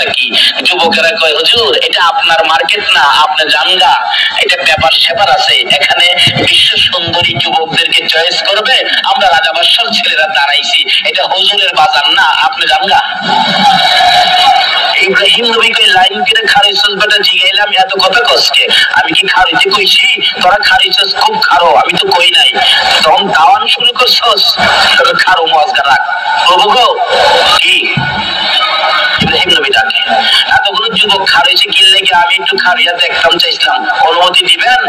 ব্যাপারটা কি? যুবকেরা কয় হুজুর এটা আপনার মার্কেট না, আপনি জানগা, এটা ব্যাপার সেপার আছে, এখানে বিশ্ব সুন্দরী যুবকদেরকে চয়েস করবে, আমরা রাজা বাদশার ছেলেরা দাঁড়াইছি, এটা হুজুরের বাজার না, আপনি জানগা। ইব্রাহিম নবী কই লাইন কেটে খারিছস বেটা জিগাইলাম এত কথা কসকে, আমি কি খারিতে কইছি তোরা খারিছস খুব খারো, আমি তো কই নাই, তখন দাওয়ান শুরু করছস তোরা খারো মজগা রাখ প্রভু গো কি। ইব্রাহিম নবী ডাকে এতগুলো যুবক খারিছে কি লেগে, আমি একটু খারিয়া দেখতাম চাইছিলাম, অনুমতি দিবেন?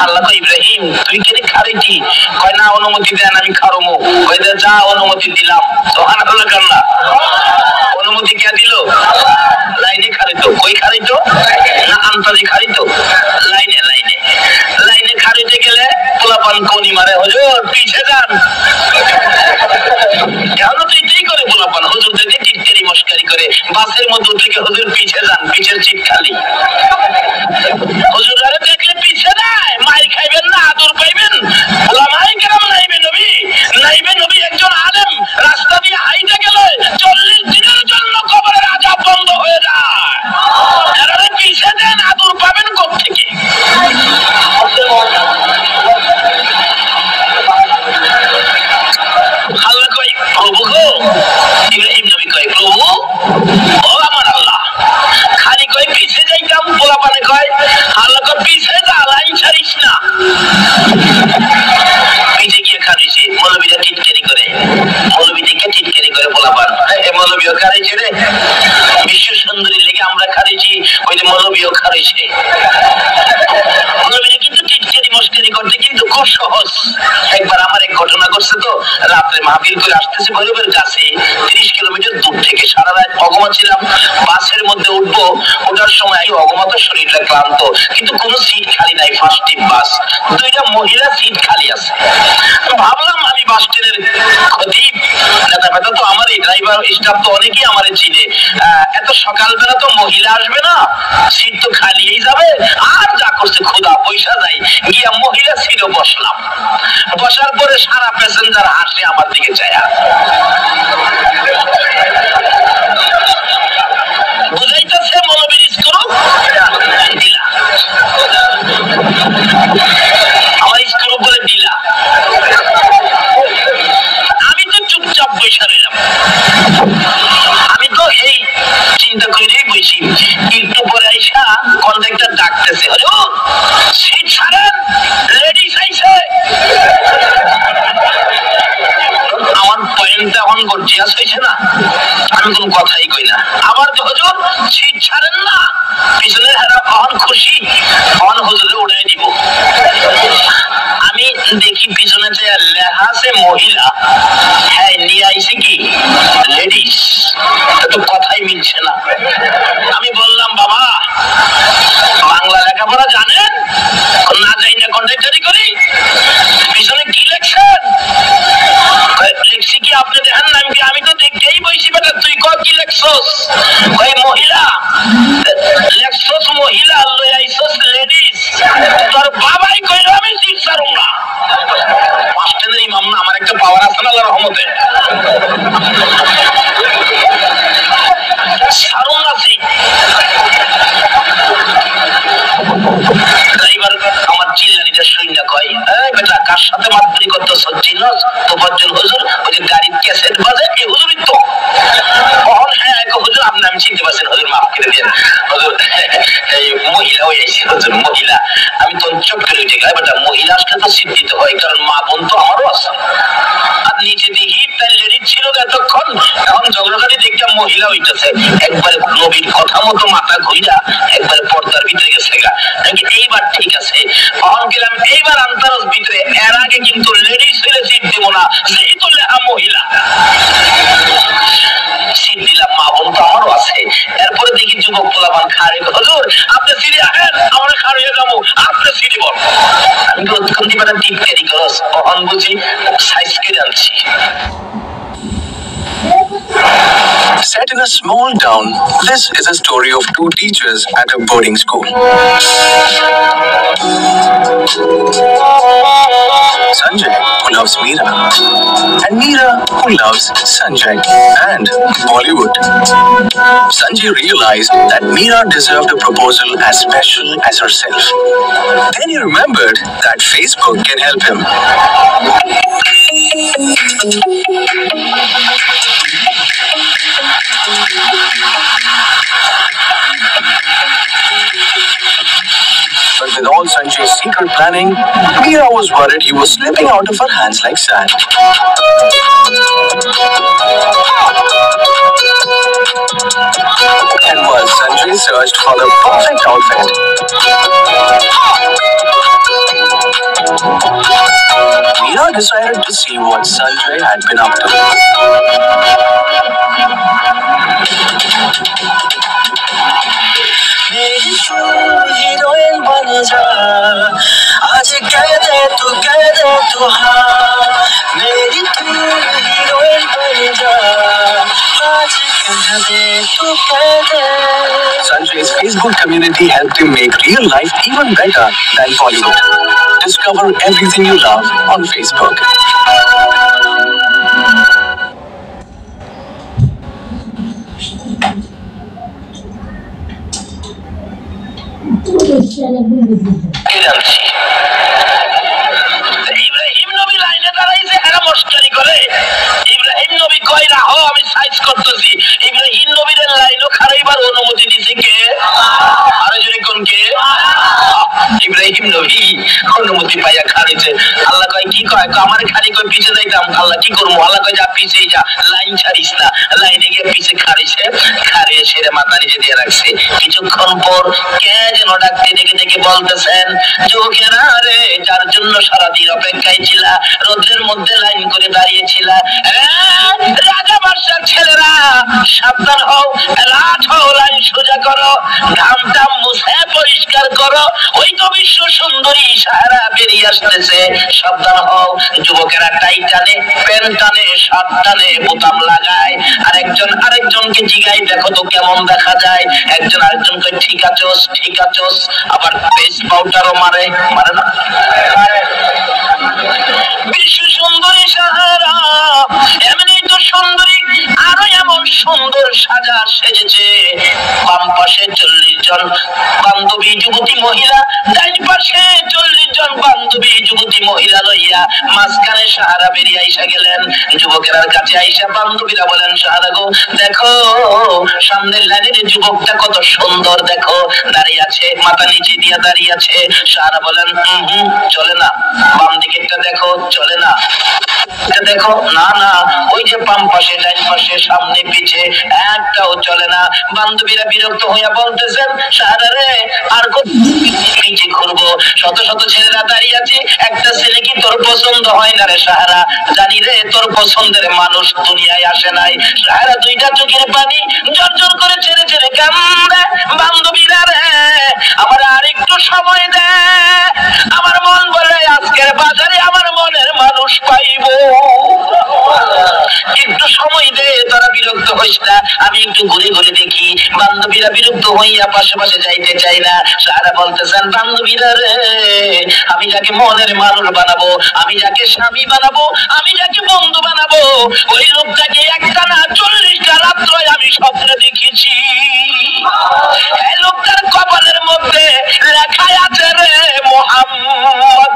আল্লাহ কই ইব্রাহিম তুই কি খারিতি? কয় না অনুমতি দেন আমি খারমু। কই দে যা অনুমতি দিলাম। সুবহানাল্লাহ কান্না অনুমতি কে দিল? লাইনে খারিত। কই খারিত? না আন্তরি খারিত, লাইনে লাইনে লাইনে খারিতে গেলে পোলাপান কোনি মারে হুজুর পিছে যান। কেন তুই কি করে পোলাপান হুজুর থেকে টিটকারি মস্কারি করে বাসের মধ্যে থেকে হুজুর পিছে যান, পিছের চিট খালি। হুজুর আরে দেখলে পিছে নাই, মাই খাইবেন না আদর পাইবেন, ওলামায়ে কেরাম নাইবে নবী, নাইবে নবী একজন আলেম রাস্তা দিয়ে হাইটে গেলে 40 দিনের জন্য কবরের আযাব বন্ধ হয়ে যায়। এরারে পিছে দেন, আদর পাবেন কোত্থেকে? আল্লাহ কই প্রভু গো, ইব্রাহিম নবী কই প্রভু ও আমার আল্লাহ, খালি কই পিছে যাইতাম, পোলাপানে কয় আল্লাহ কই পিছে যা, লাইন ছাড়িস না। পিছে গিয়ে খারিছে, মৌলবীরা টিটকারি করে, মৌলবীদেরকে টিটকারি করে পোলাপান, এ মৌলবীও খারিছে রে, বিশ্ব সুন্দরী লেগে আমরা খারিছি, ওই যে মৌলবীও খারিছে। মৌলবীরা কিন্তু টিটকারি মস্কারি করতে কিন্তু খুব সহজ। একবার আমার এক ঘটনা করছে তো, রাত্রে মাহফিল করে আসতেছি ভৈরবের কাছে 30 কিলোমিটার দূর থেকে, সারা রাত অগমা ছিলাম, বাসের মধ্যে উঠবো, ওঠার সময় অগমা তো শরীরটা ক্লান্ত, কিন্তু কোনো সিট খালি নাই, ফার্স্ট টিপ বাস, 2টা মহিলা সিট খালি আছে। ভাবলাম আমি বাস স্ট্যান্ডের খতিব, নেতা ফেতা তো আমার এই ড্রাইভার স্টাফ তো অনেকেই আমার চিনে, এত সকালবেলা তো মহিলা আসবে না, সিট তো খালিই যাবে, আর যা করছে খোদা পয়সা যায়, গিয়া মহিলা সিটে বসলাম। বসার পরে সারা প্যাসেঞ্জার হাসে আমার দিকে চায়া, বুঝাইতেছে মৌলবীর স্ক্রু দিলা, আমার স্ক্রু বলে দিলা। আমি তো চুপচাপ বসে রইলাম, আমি তো এই চিন্তা করেই বসি। একটু পরে আইসা কন্ট্রাক্টর ডাকতেছে, হুজুর সিট ছাড়েন, লেডিস আইছে। আমার পয়েন্টটা এখন গর্জিয়াস হয়েছে না, আমি কোনো কথাই কই না। আবার তো হুজুর সিট ছাড়েন না, পিছনের হারা অহন খুশি, অহন হুজুরে উড়াই দিব। আমি দেখি পিছনে যে লেখা আছে মহিলা, হ্যাঁ নিয়ে আইছে কি লেডিস, তো কথাই মিলছে না। আমি বললাম বাবা বাংলা লেখাপড়া জানেন? না যাই না কন্ট্রাক্টরি করি। পিছনে কি লেখছেন? লিখছি কি আপনি দেখেন না? আমি তো দেখতেই বইছি বেটা, তুই কি লেখছস? ওই মহিলা লেখছস, মহিলা লই আইছস লেডিস, তোর বাবাই কইলো আমি সিট ছাড়ুম না। মাস্টারের ইমাম না, আমার একটা পাওয়ার আছে না আল্লাহর রহমতে, ছাড়ুম না সিট। ড্রাইভার আমার চিল্লানিটা শুইনা কয়, এই বেটা কার সাথে মাতবরি করতেছ চিনস? তোফাজ্জল হুজুর, ওই যে গাড়ির ক্যাসেট বাজে এই হুজুরই তো। কখন হ্যাঁ হুজুর আপনি, আমি চিনতে পারছেন হুজুর, মাফ করে দেন হুজুর, এই মহিলা হয়ে আইছে হুজুর, মহিলা। আমি তো চুপ করে উঠে গেলাম, বেটা মহিলা আসলে তো সিট দিতে হয়, কারণ মা বোন তো আমারও আছে। আর নিচে দেখি তাই লেডিস ছিল এতক্ষণ, এখন ঝগড়াঝাড়ি দেখলাম মহিলা হইতেছে, একবারে নবীর কথা মতো মাথা ঘুইরা একবারে পর্দার ভিতরে গেছে গা। এইবার ঠিক আছে, কখন গেলাম এইবার আন্তরাজ ভিতরে, এর আগে কিন্তু লেডিস হইলে সিট দিব না, যেহেতু লেখা মহিলা সিট দিলাম, মা বোন তো আমারও আছে। এরপরে দেখি যুবক পোলাপান খাড়ে, হুজুর আপনি সিটে আসেন, আমরা খাড়িয়ে যাবো, আপনি সিটে বল। আমি কতক্ষণ দিবা টিপকারি করস, কখন বুঝি সাইজ করে আনছি। Set in a small town, this is a story of two teachers at a boarding school. Sanjay, who loves Meera, and Meera, who loves Sanjay and Bollywood. Sanjay realized that Meera deserved a proposal as special as herself. Then he remembered that Facebook can help him. But with all Sanjay's secret planning, Meera was worried he was slipping out of her hands like sand. And while Sanjay searched for the perfect outfit, Meera decided to see what Sanjay had been up to. मेरी heroine बन जा आज कह दे तू हाँ मेरी तू heroine बन जा आज कह दे तू कह दे. Sanjay's Facebook community helped him make real life even better than Bollywood. Discover everything you love on Facebook. Ibrahim নবী লাইনে দাঁড়াইছে এরা মস্কারি করে. ইব্রাহিম নবী কয় রাহো আমি সাইজ করতেছি. ইব্রাহিম নবীর লাইনও খারাইবার অনুমতি দিছে কে? আরে যদি কোন কে? ইব্রাহিম নবী অনুমতি পাইয়া খাড়িছে. আল্লাহ কয় কি কয় আমার খাড়ি কই পিছে যাইতাম. আল্লাহ কি করবো? আল্লাহ কয় যা পিছে যা, লাইন ছাড়িস না. লাইনে গিয়ে পিছে খাড়িছে, খাড়িয়ে সেরে মাথা নিচে দিয়ে রাখছে. কিছুক্ষণ পর কে যেন ডাকতে ডেকে ডেকে বলতেছেন, যুবকেরা রে যার জন্য সারাদিন অপেক্ষায় ছিলা, রোদ্রের মধ্যে লাইন করে দাঁড়িয়েছিলা, রাজা বাদশার ছেলেরা সাবধান হও, রাত হও, লাইন সোজা করো, ঘামটা মুছে পরিষ্কার করো, ওই তো বিশ্ব সুন্দরী সাহারা বেরিয়ে আসতেছে, সাবধান হও. যুবকেরা টাই টানে, প্যান্ট টানে, শার্ট টানে, বোতাম লাগায়, আর একজন আরেকজনকে জিগাই দেখো তো কেমন দেখা যায়. একজন আরেকজনকে ঠিক আছোস ঠিক আছোস, আবার ফেস পাউডারও মারে না. বিশ্ব সুন্দরী সাহারা এমনি তো সুন্দরী, আরো এমন সুন্দর সাজা সেজেছে. বাম পাশে 40 জন বান্ধবী যুবতী মহিলা, ডাইন পাশে 40 জন বান্ধবী যুবতী মহিলা লইয়া মাঝখানে সাহারা বেরিয়ে আইসা গেলেন. যুবকেরার কাছে আইসা বান্ধবীরা বলেন, সাহারা গো দেখো সামনের লাইনের যুবকটা কত সুন্দর, দেখো দাঁড়িয়ে আছে, মাথা নিচে দিয়ে দাঁড়িয়ে আছে. সাহারা বলেন চলে না. বাম দিকেরটা দেখো, চলে না. দেখো না না, ওই যে বাম পাশে ডাইন পাশে সামনে পিছে একটাও চলে না. বান্ধবীরা বিরক্ত হইয়া বলতেছেন, সাহারা রে আর কত পিছে ঘুরবো, শত শত ছেলেরা দাঁড়িয়ে আছে, একটা ছেলে কি তোর পছন্দ হয় না রে সাহারা? জানি রে তোর পছন্দের মানুষ দুনিয়ায় আসে নাই. সাহারা দুইটা চোখের পানি জর্জর করে ছেড়ে ছেড়ে কান্দে. বান্ধবীরা রে আমার আরেকটু সময় দে, আমার মন বলে আজকের বাজারে আমার মনের মানুষ পাইব, একটু সময় দে, তোরা বিরক্ত হইস না, আমি একটু ঘুরে ঘুরে দেখি. বান্ধবীরা বিরক্ত হইয়া পাশে পাশে যাইতে চাই না. সারা বলতেছেন, বান্ধবীরা রে আমি যাকে মনের মানুষ বানাবো, আমি যাকে স্বামী বানাবো, আমি যাকে বন্ধু বানাবো, ওই লোকটাকে একটা না 40টা রাত্র আমি স্বপ্নে দেখেছি. এই লোকটার কপালের মধ্যে লেখা আছে রে মুহাম্মদ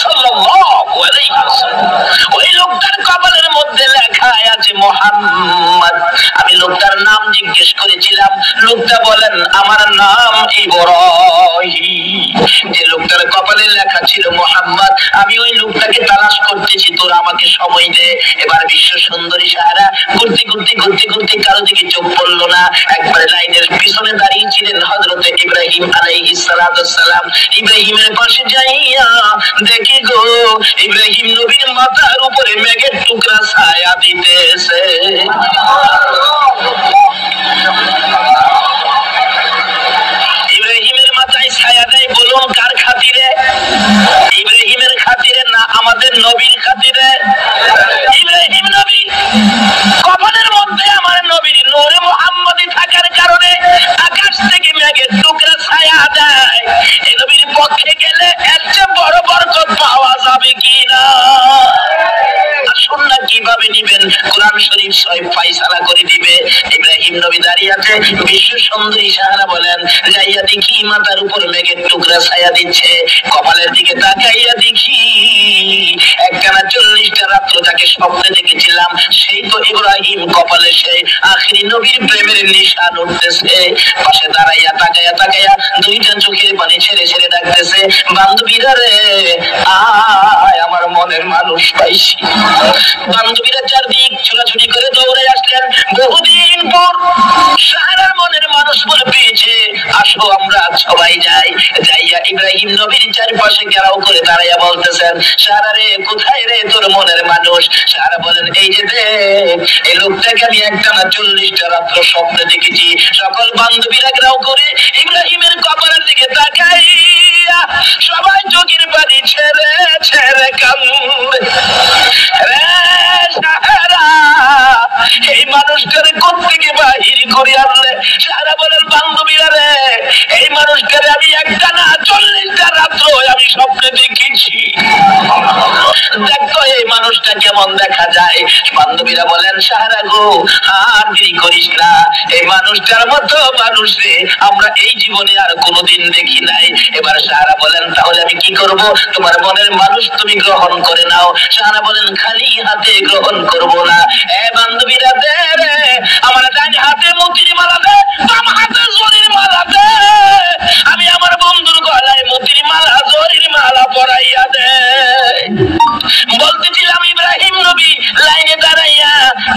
সাল্লাল্লাহু আলাইহি ওয়াসাল্লাম. ওই লোকটার কপালের মধ্যে লেখা আছে মুহাম্মদ. আমি লোকটার নাম জিজ্ঞেস করেছিলাম, লোকটা বলেন আমার নাম ইব্রাহিম. যে লোকটার কপালে লেখা ছিল মুহাম্মদ, আমি ওই লোকটাকে তালাশ করতেছি, তোরা আমাকে সময় দে. এবার বিশ্ব সুন্দরী সাহারা ঘুরতে ঘুরতে ঘুরতে ঘুরতে কারো দিকে চোখ পড়লো না. একবার লাইনের পিছনে দাঁড়িয়েছিলেন হযরত ইব্রাহিম আলাইহিস সালাম. ইব্রাহিমের পাশে যাইয়া দেখি গো ইব্রাহিম নবীর মাথার উপরে মেঘের টুকরা ছায়া দিতেছে. ইব্রাহিমের মাথায় ছায়া দেয়, বলুন কার খাতিরে? ইব্রাহিমের খাতিরে না আমাদের নবীর খাতিরে? ইব্রাহিম নবী কপালের মধ্যে আমার নবীর নূরে বিশ্ব সুন্দরী সাহারা বলেন যাইয়া দেখি মাথার উপর মেঘের টুকরা ছায়া দিচ্ছে, কপালের দিকে তাকাইয়া দেখি একখানা 40টা রাত্র যাকে স্বপ্নে দেখেছিলাম সেই তো ইব্রাহিম, কপালে সেই আখিরি নবীর প্রেমের নিশান উঠতেছে। পাশে দাঁড়াইয়া তাকাইয়া তাকাইয়া দুইটা চোখের পানি ছেড়ে ছেড়ে ডাকতেছে, বান্ধবীরা রে আয় আমার মনের মানুষ পাইছি। বান্ধবীরা চারদিক ছোটাছুটি করে দৌড়ে আসলেন। বহুদিন পর সারা মনের মানুষ বলে পেয়েছে, আসো আমরা সবাই যাই। যাইয়া ইব্রাহিম নবীর চারপাশে ঘেরাও করে দাঁড়াইয়া বলতেছেন, সারা রে কোথায় রে তোর মনের মানুষ? সারা বলেন এই যে দেখ এই লোকটাকে আমি একটানা 40টা রাত্র স্বপ্নে দেখেছি। সকল বান্ধবীরা ঘেরাও করে ইব্রাহিমের কপালের দিকে তাকাইয়া সবাই চোখের পানি ছেড়ে ছেড়ে কান্দে। রে সাহারা এই মানুষটারে কোত্থেকে বাহির করে আনলে? সাহারা বলেন বান্ধবীরা রে এই মানুষটারে আমি একটানা 40টা রাত্র আমি স্বপ্নে দেখেছি। দেখো এই মানুষটা কেমন দেখা যায়। বান্ধবীরা বলেন সাহারা গো আর দেরি করিস না, এই মানুষটার মতো মানুষ রে আমরা এই জীবনে আর কোনোদিন দেখি নাই। এবার সাহারা বলেন তাহলে আমি কি করব? তোমার মনের মানুষ তুমি গ্রহণ করে নাও। সাহারা বলেন খালি হাতে গ্রহণ করব না। বান্ধবীরা দে রে আমার ডান হাতে মতির মালা দে, বাম হাতে জরির মালা দে। আমি আমার বন্ধুর গলায় মতির মালা জরির মালা পরাইয়া দে। বলতেছিলাম ইব্রাহিম নবী লাইনে দাঁড়াইয়া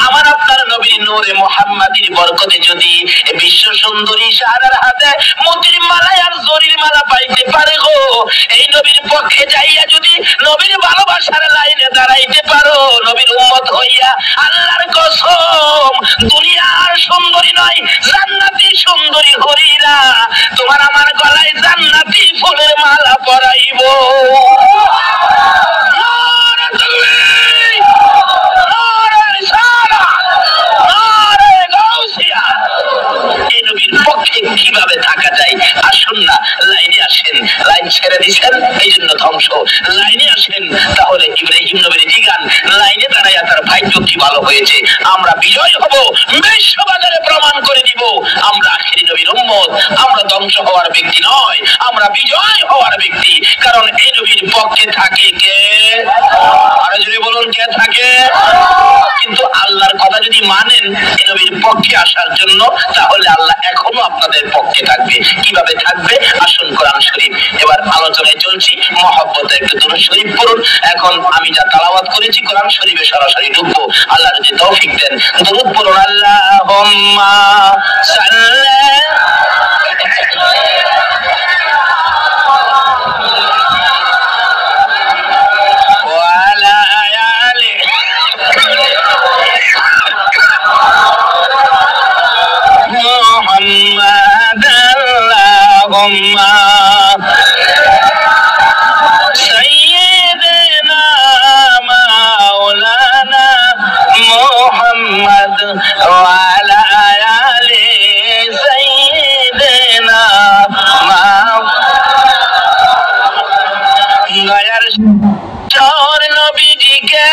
আমার আপনার নবী নূরে মুহাম্মাদির বরকতে যদি বিশ্ব সুন্দরী সাহারার হাতে মতির মালা আর জরির মালা পাইতে পারে গো, এই নবীর পক্ষে যাইয়া যদি নবীর ভালোবাসার লাইনে দাঁড়াইতে পারো নবীর উম্মত হইয়া, আল্লাহর কসম দুনিয়ার সুন্দরী নয় জান্নাতি সুন্দরী হরিরা তোমার আমার গলায় জান্নাতি ফুলের মালা পরাইব। কিভাবে থাকা যায়? আসুন না লাইনে আসেন। লাইন ছেড়ে দিচ্ছেন এই জন্য ধ্বংস। লাইনে আসেন তাহলে ইব্রাহিম নবীর জিগান লাইনে দাঁড়াইয়া তার ভাগ্য কি ভালো হয়েছে। আমরা বিজয় হব, বিশ্ববাজারে প্রমাণ করে দিব আমরা আখিরি নবীর উম্মত। আমরা ধ্বংস হওয়ার ব্যক্তি নয়, আমরা বিজয় হওয়ার ব্যক্তি। কারণ এই নবীর পক্ষে থাকে কে? আরো যদি বলুন কে থাকে? কিন্তু আল্লাহর কথা যদি মানেন এই নবীর পক্ষে আসার জন্য, তাহলে আল্লাহ এখনো আপনাদের পক্ষে থাকবে। কিভাবে থাকবে? আসুন কোরআন শরীফ এবার আলোচনায় চলছি। মহব্বতে একটু দুরূদ শরীফ পড়ুন। এখন আমি যা তেলাওয়াত করেছি কোরআন শরীফে সরাসরি ঢুকবো। আল্লাহ যদি তৌফিক দেন দুরূদ পড়ুন। আল্লাহুম্মা সাল্লি سيدنا مولانا محمد وعلى آل سيدنا দয়ার চর নবীজিকে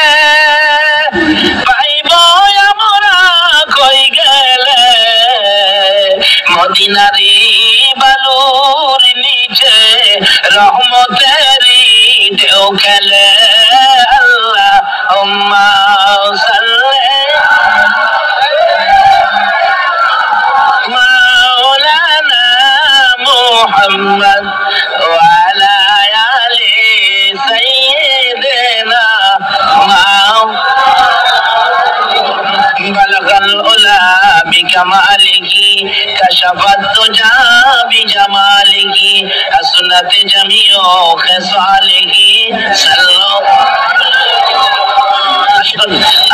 পাইব আমরা কই গেলে, মদিনারি বালুর নিচে রহমতেরি ঢেউ খেলে। আল্লাহুম্মা সাল্লি মাওলানা মুহাম্মদ ওয়া আলা আলি সাইয়্যিদিনা বালাগাল উলা বিকামালিহি কাশাফাত তুজা বিজামালিহি হাসনাত জামিউ খিসালিহি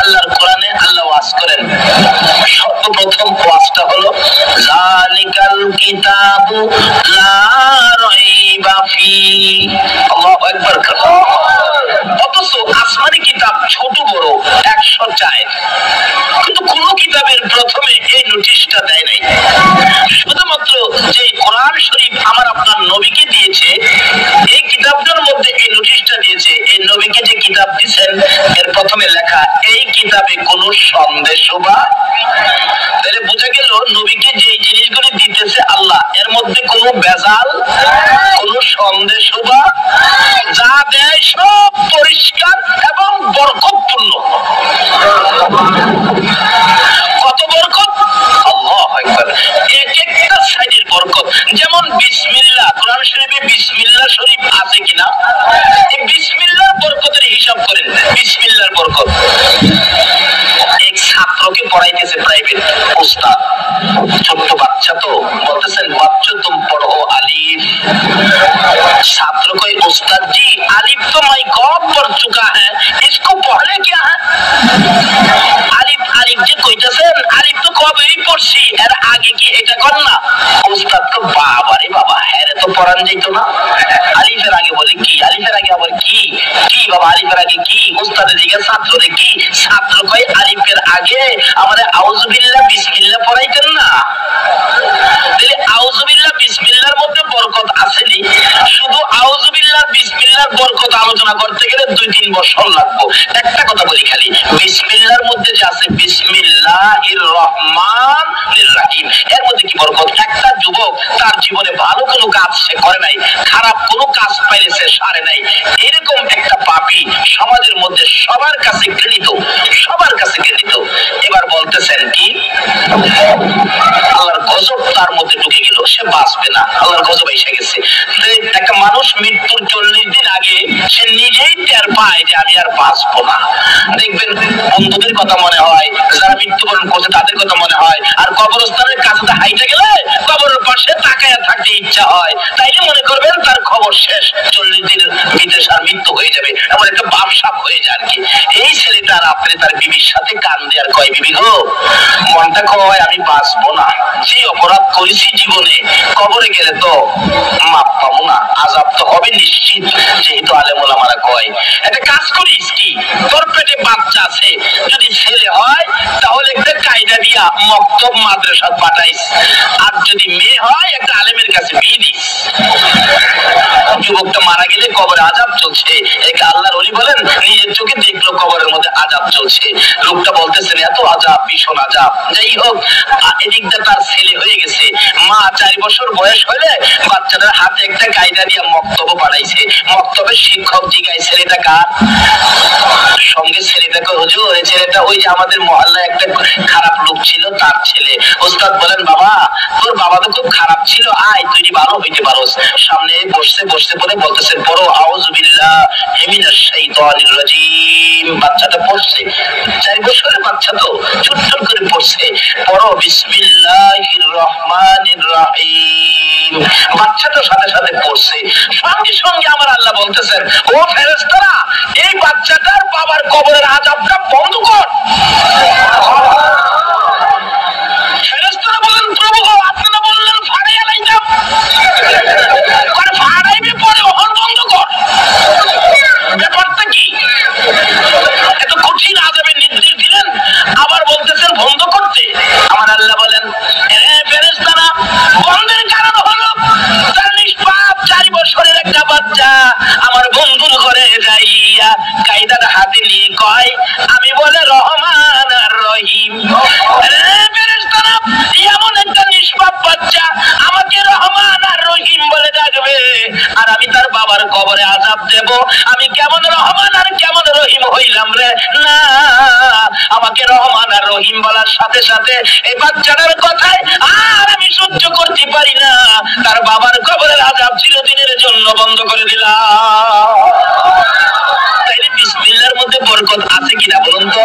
আল্লাহর কোরআনে আল্লাহ ওয়াজ করেন। সর্বপ্রথম ওয়াজটা হলো যালিকাল কিতাবু লা রাইবা ফি। আল্লাহু আকবার। অথচ আসমানি কিতাব ছোট বড় 104, কিন্তু কোন কিতাবের প্রথমে এই নোটিশটা দেয় নাই। শুধুমাত্র যে কোরআন শরীফ আমার আপনার নবীকে দিয়েছে এই কিতাবটার মধ্যে এই নোটিশটা দিয়েছে। এই নবীকে যে কিতাব দিয়েছেন এর প্রথমে লেখা এই কিতাবে কোনো সন্দেশ বা, তাহলে বোঝা গেল নবীকে যে জিনিসগুলি দিতেছে আল্লাহ এর মধ্যে কোনো ভেজাল, কোনো সন্দেশ বা, যা দেয় সব পরিষ্কার এবং বরকতপূর্ণ। কত বরকত! আল্লাহু আকবার। এক একটা সাইজের বরকত। যেমন বিসমিল্লাহ, কোরআন শরীফে বিসমিল্লাহ শরীফ আছে কিনা? এই বিসমিল্লাহর বরকতের হিসাব করেন। বিসমিল্লাহর বরকত। এক ছাত্রকে পড়াইতেছে প্রাইভেট উস্তাদ, ছোট্ট বাচ্চা তো, বলতেছেন বাচ্চা তুম পড়ো আলিফ। ছাত্র কই उस्ताद जी आलिफ तो मैं कब पढ़ चुका है, इसको पढ़ने क्या है? आलिफ आलिफ যে কইতাছেন আলিফ তো কবেই পড়ছি, এর আগে কি এটা কর না? উস্তাদ তো বাবারে বাবা, এর তো পড়ান যাইতো না। আলিফের আগে বলে কি, আলিফের আগে আবার কি কি বাবা, আলিফের আগে কি? উস্তাদের দিকে ছাত্ররে কি? ছাত্র কই আলিফের আগে আমাদের আউযুবিল্লাহ বিসমিল্লাহ পড়াইতেন না? তাহলে আউযুবিল্লাহ বিসমিল্লাহর মধ্যে বরকত আসেনি। শুধু আউযুবিল্লাহ বিসমিল্লাহর বরকত আলোচনা করতে গেলে 2-3 বছর লাগবে। একটা কথা বলি খালি, বিসমিল্লাহর মধ্যে যে আছে বিসমিল্লাহির রহমানির রহিম, এর মধ্যে কি বরকত? একটা যুবক তার জীবনে ভালো কোনো কাজ সে করে নাই, খারাপ কোনো কাজ পাইলে সে সারে নাই, এরকম একটা পাপী সমাজের মধ্যে সবার কাছে ঘৃণিত, সবার কাছে ঘৃণিত। এবার বলতেছেন কি আল্লাহর গজব তার মধ্যে ঢুকে গেল, সে বাঁচবে না, আল্লাহর গজব এসে গেছে। একটা মানুষ মৃত্যুর 40 দিন আগে সে নিজেই টের পায় যে আমি আর বাঁচবো না। দেখবেন বন্ধুদের কথা মনে হয়, যারা মৃত্যুবরণ করছে তাদের কথা মনে হয়, আর কবরস্থানের কাছে হাইটে গেলে কবরের পাশে তাকায় থাকতে ইচ্ছা হয়, তাইলে মনে করবেন তার খবর শেষ, 40 দিনের ভিতরে তার মৃত্যু হয়ে যাবে, এমন একটা ভাবসাব হয়ে যায় আর কি। এই ছেলেটা রাত্রে তার বিবির সাথে কান্দে আর কয়, বিবি গো, মনটা কয় আমি বাঁচবো না, যে অপরাধ করেছি জীবনে কবরে গেলে তো মাপ পাবো না, আযাব তো হবে নিশ্চিত, যেহেতু আলেম ওলামারা কয়। একটা কাজ করিস কি, তোর পেটে বাচ্চা আছে, যদি ছেলে হয় তাহলে একটা কায়দা দিয়া মক্তব মাদ্রাসা পাঠাইস, আর যদি মেয়ে হয় একটা আলেমের কাছে বিয়ে দিস। যুবকটা মারা গেলে কবরে আযাব চলছে, একে আল্লাহর ওলি বলেন নিজের চোখে দেখলো কবরের মধ্যে আযাব চলছে। লোকটা বলতেছেন এত আযাব, ভীষণ আযাব। যাই হোক, এদিকটা তার ছেলে হয়ে গেছে, মা 4 বছর বয়স হলে বাচ্চাটার হাতে একটা কায়দা দিয়ে মক্তব বানাইছে। মক্তবের শিক্ষক জিজ্ঞাসা ছেলেটা কার? সঙ্গে ছেলেটাকে, হুজুর এই ছেলেটা ওই যে আমাদের মহল্লায় একটা খারাপ লোক ছিল তার ছেলে। ওস্তাদ বলেন বাবা তোর বাবা তো খুব খারাপ ছিল, আয় তুই ভালো হইতে পারোস। সামনে বসতে বসতে পরে বলতেছেন পড়ো আউযুবিল্লাহি মিনাশ শাইতানির রাজিম। বাচ্চাটা পড়ছে, 4 বছরের বাচ্চা তো ছোট্ট করে পড়ছে, পড়ো বিসমিল্লাহির রহমানির রহিম। বাচ্চাটার সাথে সাথে পড়ছে, সঙ্গে সঙ্গে আমার আল্লাহ বলতেছেন ও ফেরেশতারা এই বাচ্চাটার বাবার কবরের আযাবটা বন্ধ কর। ফেরেশতারা বলেন প্রভু আপনারা বললেন ফাড়াইয়া লাইতাম, করে ফাড়াইবে পরে ওহন বন্ধ কর। ব্যাপারটা কি? এত কঠিন আযাবের নির্দেশ দিলেন, আবার বলতেছেন বন্ধ করতে। আমার আল্লাহ বলেন ফেরেশতারা বন্ধের কারণ হলো তার নিষ্পাপ 4 বছরের একটা বাচ্চা আমার বন্ধুর ঘরে যাইয়া কায়দাটা হাতে নিয়ে কয় আমি বলে রহমান আর রহিম। ফেরেশতারা এমন একটা নিষ্পাপ বাচ্চা আমাকে রহমান আর রহিম বলে ডাকবে, আর আমি তার বাবার কবরে আযাব দেব, আমি কেমন রহমান আর কেমন রহিম হইলাম রে? না, আমাকে রহমান আর রহিম বলার সাথে সাথে এই বাচ্চাটার কথায় আর আমি সহ্য করতে পারি না, তার বাবার কবরের আযাব চিরদিনের জন্য বন্ধ করে দিলাম। তাইলে বিসমিল্লাহর মধ্যে বরকত আছে কিনা বলুন তো?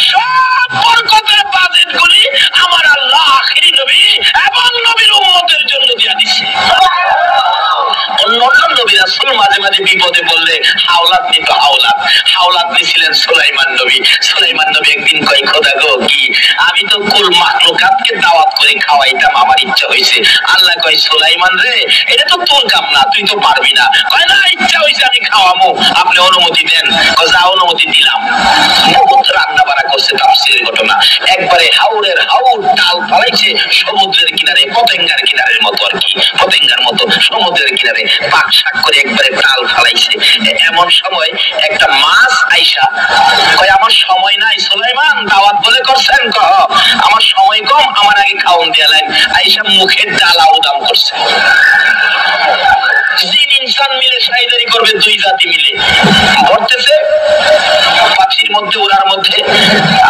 সব বরকতের বাজেট গুলি আমার আল্লাহ আখিরি নবী এবং নবীর উম্মতের জন্য দিয়া দিছে। অন্যান্য নবী রাসূল মাঝে মাঝে বিপদে বললে হাওলাত নিত, হাওলাত নিছিলেন সুলাইমান নবী। সুলাইমান নবী একদিন কয় খোদা গো কি আমি তো কুল মাখলুকাতকে দাওয়াত করে খাওয়াই খাওয়াইতাম, আমার ইচ্ছা হয়েছে। আল্লাহ কয় সুলাইমান রে, এটা তো তোর কাম না, তুই তো পারবি না। কয় না, ইচ্ছা হয়েছে আমি খাওয়াবো, আপনি অনুমতি দেন। যা অনুমতি দিলাম। বহুত রান্না বাড়া করছে, তাফসীরের ঘটনা। একবারে হাওরের হাওর ডাল ফালাইছে সমুদ্রের কিনারে, পতেঙ্গার কিনারের মতো আর কি, পতেঙ্গার মতো সমুদ্রের কিনারে পাক শাক করে একবারে ডাল ফালাইছে। এমন সময় একটা মাছ আইসা কয় আমার সময় নাই সুলাইমান, দাওয়াত বলে করছেন, কহ আমার সময় কম, আমার আগে খাওন দিয়ালেন। আইসা মুখের ডাল আউদাম করছে। জিন ইনসান মিলে সাইদারি করবে, দুই জাতি মিলে ভরতেছে পাখির মধ্যে, ওরার মধ্যে,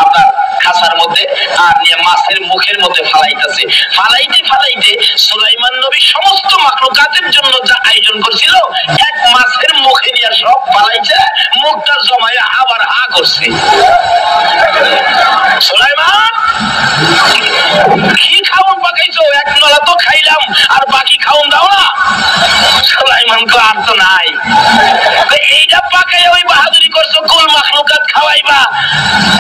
আপনার খাসার মধ্যে, আর নিয়ে মাছের মুখের মধ্যে ফালাইতেছে। ফালাইতে ফালাইতে সুলাইমান নবী সমস্ত মাখলুকাতের জন্য যা আয়োজন করছিল এক মাছের মুখে নিয়ে সব ফালাইছে, মুখটা জমায় আবার হা করছে। সুলাইমান কি খাওন পাকাইছো? এক নলা তো খাইলাম, আর বাকি খাওন দাও না। সুলাইমান তো আর তো নাই, এইটা পাকাই ওই বাহাদুরি করছো, কুল মাখলুকাত খাওয়াইবা,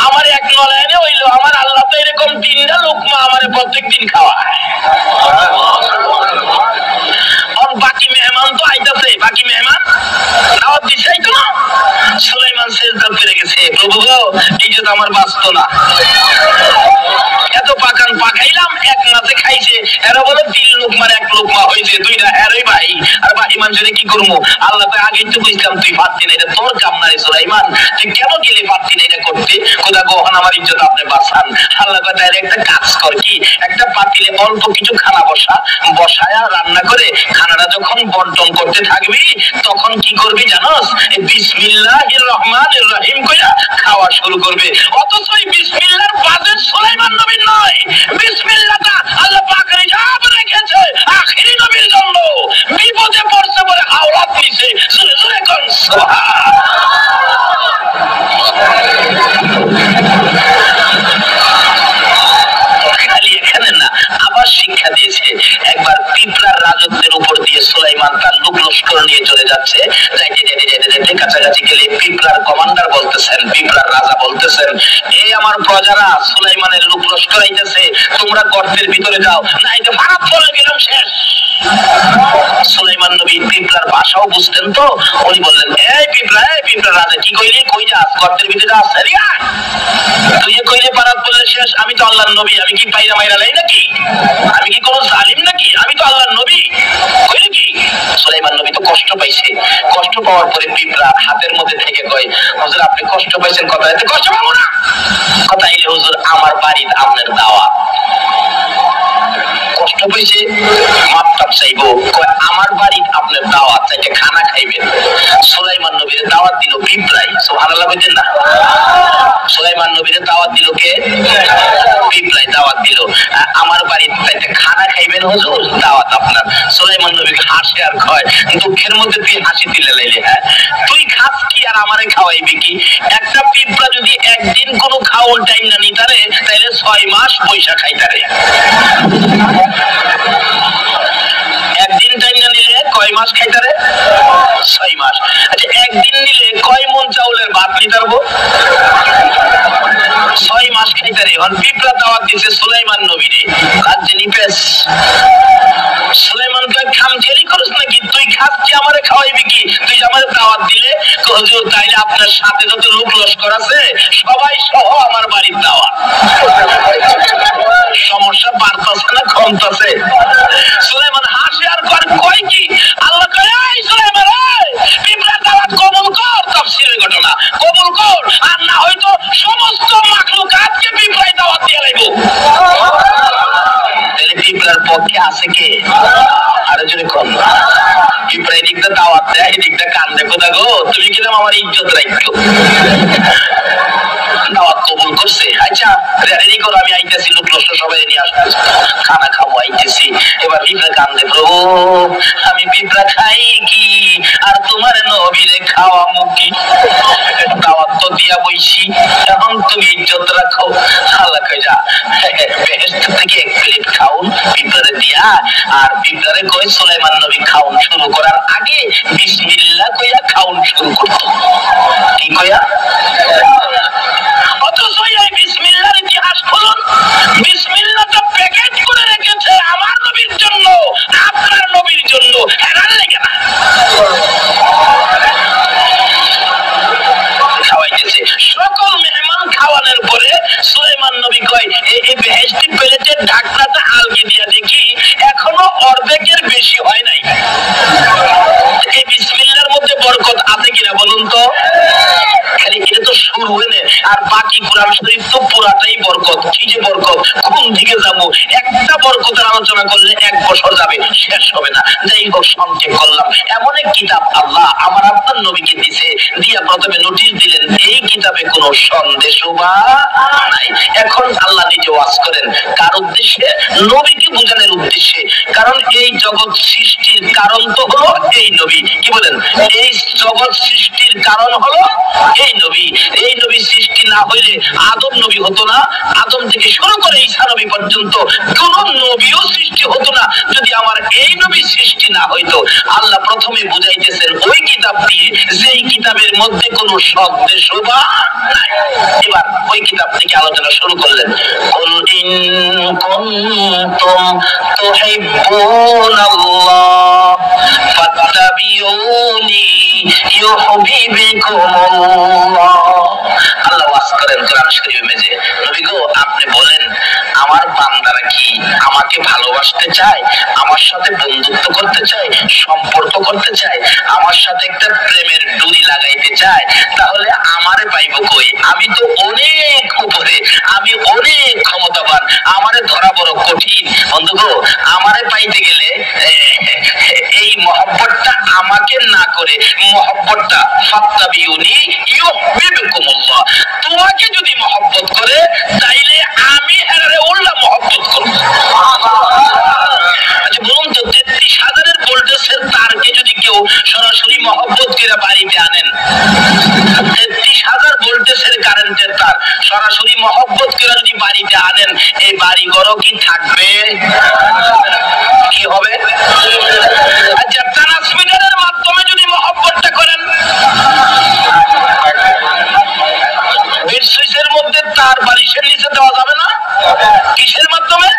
আমার এক নলা এনে হইলো। আমার আল্লাহ তো এরকম 3টা লোকমা আমারে প্রত্যেকদিন খাওয়ায়। বাকি মেহমান তো আইতাছে, বাকি মেহমান দাওয়াত দিছাই তো। সুলাইমান সেজদা করে গেছে, প্রভু গো ইজ্জত আমার বাঁচতো না, এত পাকান পাকাইলাম, এক নাতে খাইছে, এরা বলে 3 লোকমার 1 লোকমা হয়েছে, 2টা এরই ভাই, আর বাকি মানুষের কি করবো? আল্লাহ তো আগেই তো বুঝলাম তুই পারতি না, এটা তোর কাম না রে সুলাইমান, তুই কেন গেলে পারতি না এটা করতে? খোদা গো আমার ইজ্জত আপনি বাঁচান। আল্লাহ তাহলে একটা কাজ কর, কি একটা পাতিলে অল্প কিছু খানা বসায়া রান্না করে খানাটা যখন বন্টন করতে থাকবি, তখন কি করবি জানোস? বিসমিল্লাহির রহমানির রহিম কইয়া খাওয়া শুরু করবে। অথচ এই বিসমিল্লাহর বাজেট সুলাইমান নবীর নয়, বিসমিল্লাহটা আল্লাহ পাক রিজার্ভ রেখেছে আখিরি নবীর জন্য। বিপদে পড়ছে বলে আওলাদ নিছে, জোরে জোরে কোন সুবহান। খালি এখানে না, আবার শিক্ষা দিয়েছে। একবার পিঁপড়ার রাজত্বের উপর দিয়ে সুলাইমান তার লোক লস্কর নিয়ে চলে যাচ্ছে, যাইতে যাইতে যাইতে যাইতে কাছাকাছি গেলে পিঁপড়ার কমান্ডার বলতেছেন, পিঁপড়ার রাজা বলতেছেন, এই আমার প্রজারা সুলাইমানের লোক লস্কর আইতেছে, তোমরা গর্তের ভিতরে যাও, না এই যে ভারত চলে গেলাম শেষ। সুলাইমান নবী পিঁপড়ার ভাষাও বুঝতেন তো, উনি বললেন, এই পিঁপড়া রাজা কি কইলি? কই যাস? গর্তের ভিতরে যাস? তুই যে কইলে ভারত বললে শেষ, আমি তো আল্লাহর নবী, আমি কি পাইরা মাইরা লাই নাকি? আমি কি কোনো জালিম নাকি? আমি তো আল্লাহর নবী, কইলি কি? সুলাইমান নবী তো কষ্ট পাইছে। কষ্ট পাওয়ার পরে পিঁপড়া হাতের মধ্যে থেকে কয়, হুজুর আপনি কষ্ট পাইছেন, কথা এতে কষ্ট পাবো না। কথা এলে হুজুর আমার বাড়ির আপনার দাওয়াত। কষ্ট পেয়েছে, মাপটাপ চাইবো, আমার বাড়ির আপনার দাওয়াত, চাইতে খানা খাইবেন। সুলাইমান নবীর দাওয়াত দিল পিঁপড়াই, সুবহানাল্লাহ বলছেন না? সুলাইমান নবীর দাওয়াত দিল কে? পিঁপড়াই দাওয়াত দিল, আমার বাড়ির চাইতে খানা খাইবেন হুজুর, দাওয়াত আপনার। সুলাইমান নবী হাসে আর কয়, দুঃখের মধ্যে তুই হাসি দিলে লাইলে, হ্যাঁ তুই খাস কি আর আমারে খাওয়াইবি কি? একটা পিঁপড়া যদি একদিন কোনো খাওয়ার টাইম না নিতারে, তাইলে 6 মাস পয়সা খাইতারে। একদিন টাইম না নিলে কয় মাস খাইতারে? 6 মাস। আচ্ছা একদিন নিলে কয় মন চাউলের ভাত নিতারবো? 6 মাস খাইতারে। পিঁপড়া দাওয়াত দিছে সুলাইমান নবীরে, কাজ জানি পেস। সুলাইমান কয় খামখেয়ালি করিস নাকি? তুই খাস কি আমারে খাওয়াইবি কি? তুই যে আমারে দাওয়াত দিলে, হুজুর তাইলে আপনার সাথে যত লোক লস্কর আছে সবাই সহ আমার বাড়ির দাওয়াত। সমস্যা বাড়তাছে না কমতাছে? সুলাইমান হাসে আর কয় কি? আল্লাহ কয়, এই সুলাইমান পিঁপড়ার দাওয়াত কবুল কর, তাফসীরের ঘটনা কবুল কর, আর না হয়তো সমস্ত মাখলুকাতকে পিঁপড়ায় দাওয়াত দিয়ে লাইবো। তাহলে পিঁপড়ার পক্ষে আছে কে? আরো যদি কম পিঁপড়া এদিকটা দাওয়াত দেয়, এদিকটা কান্দে, কোথা গো তুমি কিলাম আমার ইজ্জত রাখছো। দাওয়াত কবুল করছে, আচ্ছা রেডি করো, আমি আইতেছি, লোক লস্য সবাই নিয়ে আসবে, খানা খাবো, আইতেছি। এবার পিঁপড়া কান্দে, প্রভু আমি পিঁপড়া খাই কি আর তোমার নবীরে খাওয়া মুখি? দাওয়াত তো দিয়া বইছি, এখন তুমি ইজ্জত রাখো। আল্লাহ কই যা বেহেশত থেকে 1 প্লেট খাউন পিঁপড়ারে দিয়া, আর পিঁপড়ারে কই সুলাইমান নবী খাউন শুরু করার আগে বিসমিল্লাহ কইয়া খাউন শুরু করতো। কি কইয়া? অথচ এই বিসমিল্লাহর ইতিহাস খুলুন, বিসমিল্লাহটা প্যাকেট করে রেখেছে কোরআন শরীফ তো পুরাটাই বরকত। কি যে বরকত, কোন দিকে যাব? একটা বরকতের আলোচনা করলে 1 বছর যাবে, শেষ হবে না। যাই হোক, সংক্ষেপ করলাম। এমন এক কিতাব আল্লাহ আমার আপনার নবীকে দিছে, দিয়া প্রথমে নোটিশ দিলেন এই কিতাবে কোনো সন্দেশ বা নাই। এখন আল্লাহ নিজে ওয়াজ করেন কার উদ্দেশ্যে? নবীকে বোঝানোর উদ্দেশ্যে। কারণ এই জগৎ সৃষ্টির কারণ তো হলো এই নবী। কি বলেন? এই জগৎ সৃষ্টির কারণ হলো এই নবী। এই নবী সৃষ্টি না হইলে আদম নবী হতো না, আদম থেকে শুরু করে ঈসা নবী পর্যন্ত কোন নবীও সৃষ্টি হতো না যদি আমার এই নবী সৃষ্টি না হইতো। আল্লাহ প্রথমে বুঝাইতেছেন ওই কিতাব দিয়ে, যেই কিতাবের মধ্যে কোনো সন্দেশ বা নাই। এবার ওই কিতাব থেকে আলোচনা শুরু করলেন। কুল ইন কুনতুম তুহিব্বুনাল্লাহ ফাত্তাবিউনি ইউহিব্বুকুমুল্লাহ। আল্লাহ ওয়াজ করেন কোরআন শরীফে মেজে, নবী গো আপনি বলেন আমার বান্দারা কি আমাকে ভালোবাসতে চায়, আমার সাথে বন্ধুত্ব করতে চায়, সম্পর্ক করতে চায়, আমার সাথে একটা প্রেমের ডুরি লাগাইতে চায়, তাহলে আমারে পাইব কই? আমি তো অনেক উপরে, আমি অনেক ক্ষমতাবান, আমারে ধরা বড় কঠিন। বন্ধু গো, আমারে পাইতে গেলে এই মহব্বতটা আমাকে না করে মহব্বতটা ফাত্তাবিউনি ইউহিব্বুকুমুল্লাহ, তোমাকে যদি মহব্বত করে তাইলে আমি এরারে উল্টা মহব্বত করব। আচ্ছা বলুন তো, 33,000 ভোল্টেজের তারকে যদি কেউ সরাসরি মহব্বত করে বাড়িতে আনেন, 33,000 ভোল্টেজের কারেন্টের তার সরাসরি মহব্বত করে যদি বাড়িতে আনেন, এই বাড়ি ঘর কি থাকবে? কি হবে? আচ্ছা ট্রান্সমিটারের মাধ্যমে যদি মহব্বতটা করেন, বেড সুইচের মধ্যে তার বালিশের নিচে দেওয়া যাবে না? কিসের মাধ্যমে?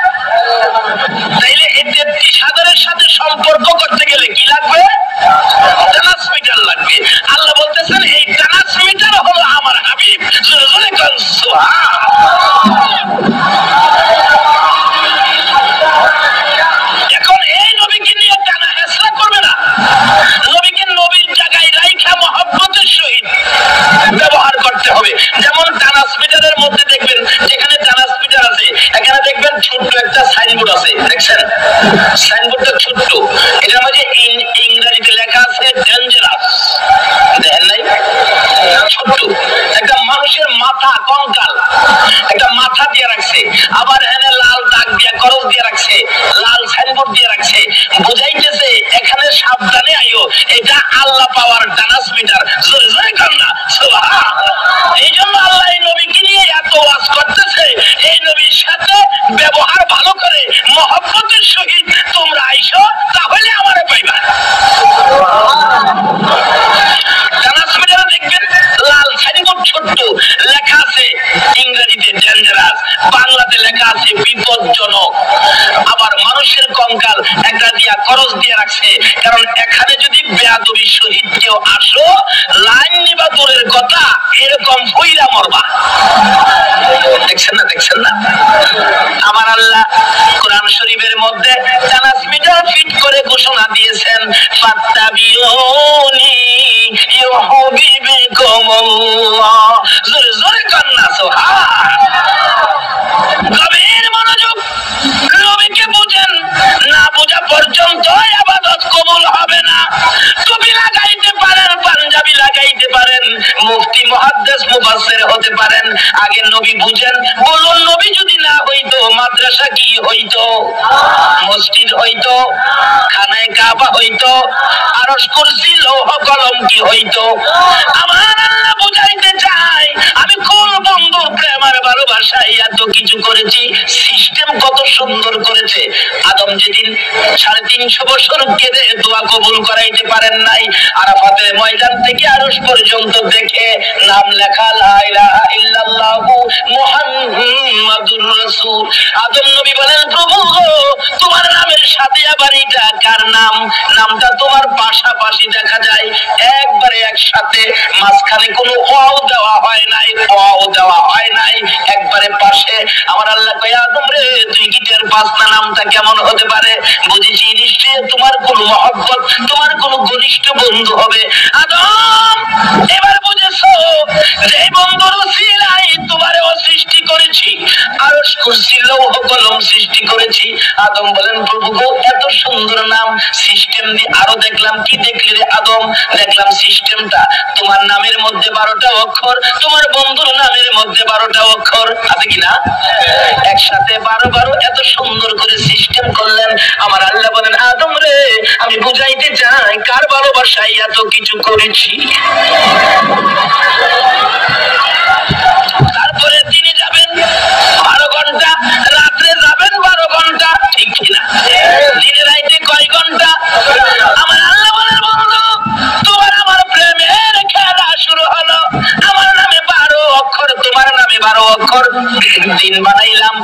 তাইলে এই 33,000-এর সাথে সম্পর্ক করতে গেলে কি লাগবে? ট্রান্সমিটার লাগবে। আল্লাহ বলতেছেন এই ট্রান্সমিটার হলো আমার হাবিব। এখন এই নবীকে নিয়ে টানা হেসরা করবে না, নবীকে নবীর জায়গায় রাইখা মহব্বতের সহিত ব্যবহার করতে হবে। যেমন ট্রান্সমিটারের মধ্যে দেখবেন, যেখানে ট্রান্সমিটার আছে এখানে দেখবেন ছোট্ট একটা সাইনবোর্ড আছে, দেখছেন? সাইনবোর্ডটা ছোট্ট, এটার মধ্যে ইংরেজিতে লেখা আছে ডেঞ্জারাস, দেখেন নাই? ছোট্ট একটা মানুষের মাথা, কঙ্কাল একটা মাথা দিয়ে রাখছে, আবার এখানে লাল দাগ দিয়ে করজ দিয়ে রাখছে, লাল সাইনবোর্ড দিয়ে রাখছে, বুঝাইতেছে এখানে সাবধানে আইও, এটা আল্লাহ পাওয়ার ট্রান্সমিটার। জোরে জোরে কান্না সুবহানাল্লাহ। এই জন্য আল্লাহ এই নবীকে নিয়ে এত ওয়াজ করতেছে, এই নবীর সাথে ব্যবহার ভালো করে মহব্বতের সহিত তোমরা আইসো, তাহলে আমারে পাইবা। ট্রান্সমিটারে দেখবেন লাল সাইনবোর্ড ছোট্ট, লেখা আছে ইংরেজিতে ডেঞ্জারাস, বাংলাতে লেখা আছে বিপজ্জনক। আবার মানুষের কঙ্কাল একটা দিয়া করজ দিয়ে রাখছে, কারণ এখানে যদি বেয়াদবির সহিত কেউ আসো, লাইন নিবা দূরের কথা, এরকম হইরা মরবা। দেখছেন না? দেখছেন না? আমার আল্লাহ কোরআন শরীফের মধ্যে ট্রান্সমিটার ফিট করে ঘোষণা দিয়েছেন, ফাত্তাবিউনি ইউহিব্বুকুমুল্লাহ। জোরে জোরে কান্না সুবহানাল্লাহ। গভীর মনোযোগ, নবীকে বুঝেন, না বোঝা পর্যন্ত ইবাদত কবুল হবে না। টুপি লাগাইতে পারেন, পাঞ্জাবি লাগাইতে পারেন, মুফতি মুহাদ্দিস মুফাসসির হতে পারেন, আগে নবী বুঝেন। বলুন, নবী যদি না হইতো মাদ্রাসা কি হইতো? মসজিদ হইতো, খানায়ে কাবা হইতো, আরশ কুরসি লৌহ কলম কি হইতো? আমার আল্লাহ বুঝাইতে চাই, আমি কোন বন্ধুর প্রেম আর ভালোবাসায় এত কিছু করেছি। সিস্টেম কত সুন্দর করেছে। আদম যেদিন 350 বছর কেঁদে দোয়া কবুল করাইতে পারেন নাই, আরাফাতের ময়দান থেকে আরশ পর্যন্ত দেখে নাম লেখা লা ইলাহা ইল্লাল্লাহু মুহাম্মাদুর রাসূল। আদম নবী বলেন, প্রভু তোমার নামের সাথে আবার এটা কার নাম? নামটা তোমার পাশাপাশি দেখা যায়, একবারে একসাথে, মাঝখানে কোনো ওয়াও দেওয়া হয় নাই, ওয়াও দেওয়া হয় নাই, একবারে মানে পাশে। আমার আল্লাহ কয় আদম রে তুই কি টের পাস না নামটা কেমন হতে পারে? বুঝেছি নিশ্চয়ই তোমার কোন মহব্বত, তোমার কোন ঘনিষ্ঠ বন্ধু হবে। আদম এবার বুঝেছো যে বন্ধুর উসিলায় তোমারও সৃষ্টি করেছি, আরশ কুরসি লৌহ কলম সৃষ্টি করেছি। আদম বলেন প্রভু গো এত সুন্দর নাম সিস্টেম দিয়ে আরো দেখলাম। কি দেখলি রে আদম? দেখলাম সিস্টেমটা তোমার নামের মধ্যে 12টা অক্ষর, তোমার বন্ধুর নামের মধ্যে 12টা অক্ষর আছে কিনা? একসাথে 12 এত সুন্দর করে সিস্টেম করলেন। আমার আল্লাহ বলেন আদম রে আমি বুঝাইতে চাই কার ভালোবাসায় এত কিছু করেছি। তারপরে দিনে যাবেন 12 ঘন্টা, রাত্রে যাবেন 12 ঘন্টা, ঠিক কিনা? দিনে রাইতে কয় ঘন্টা? আমার আল্লাহ বলেন বন্ধু তোমার আমার প্রেমের খেলা শুরু হলো। আমার নামে 12 অক্ষর, তোমার নামে 12 অক্ষর। দিন বানাইলাম,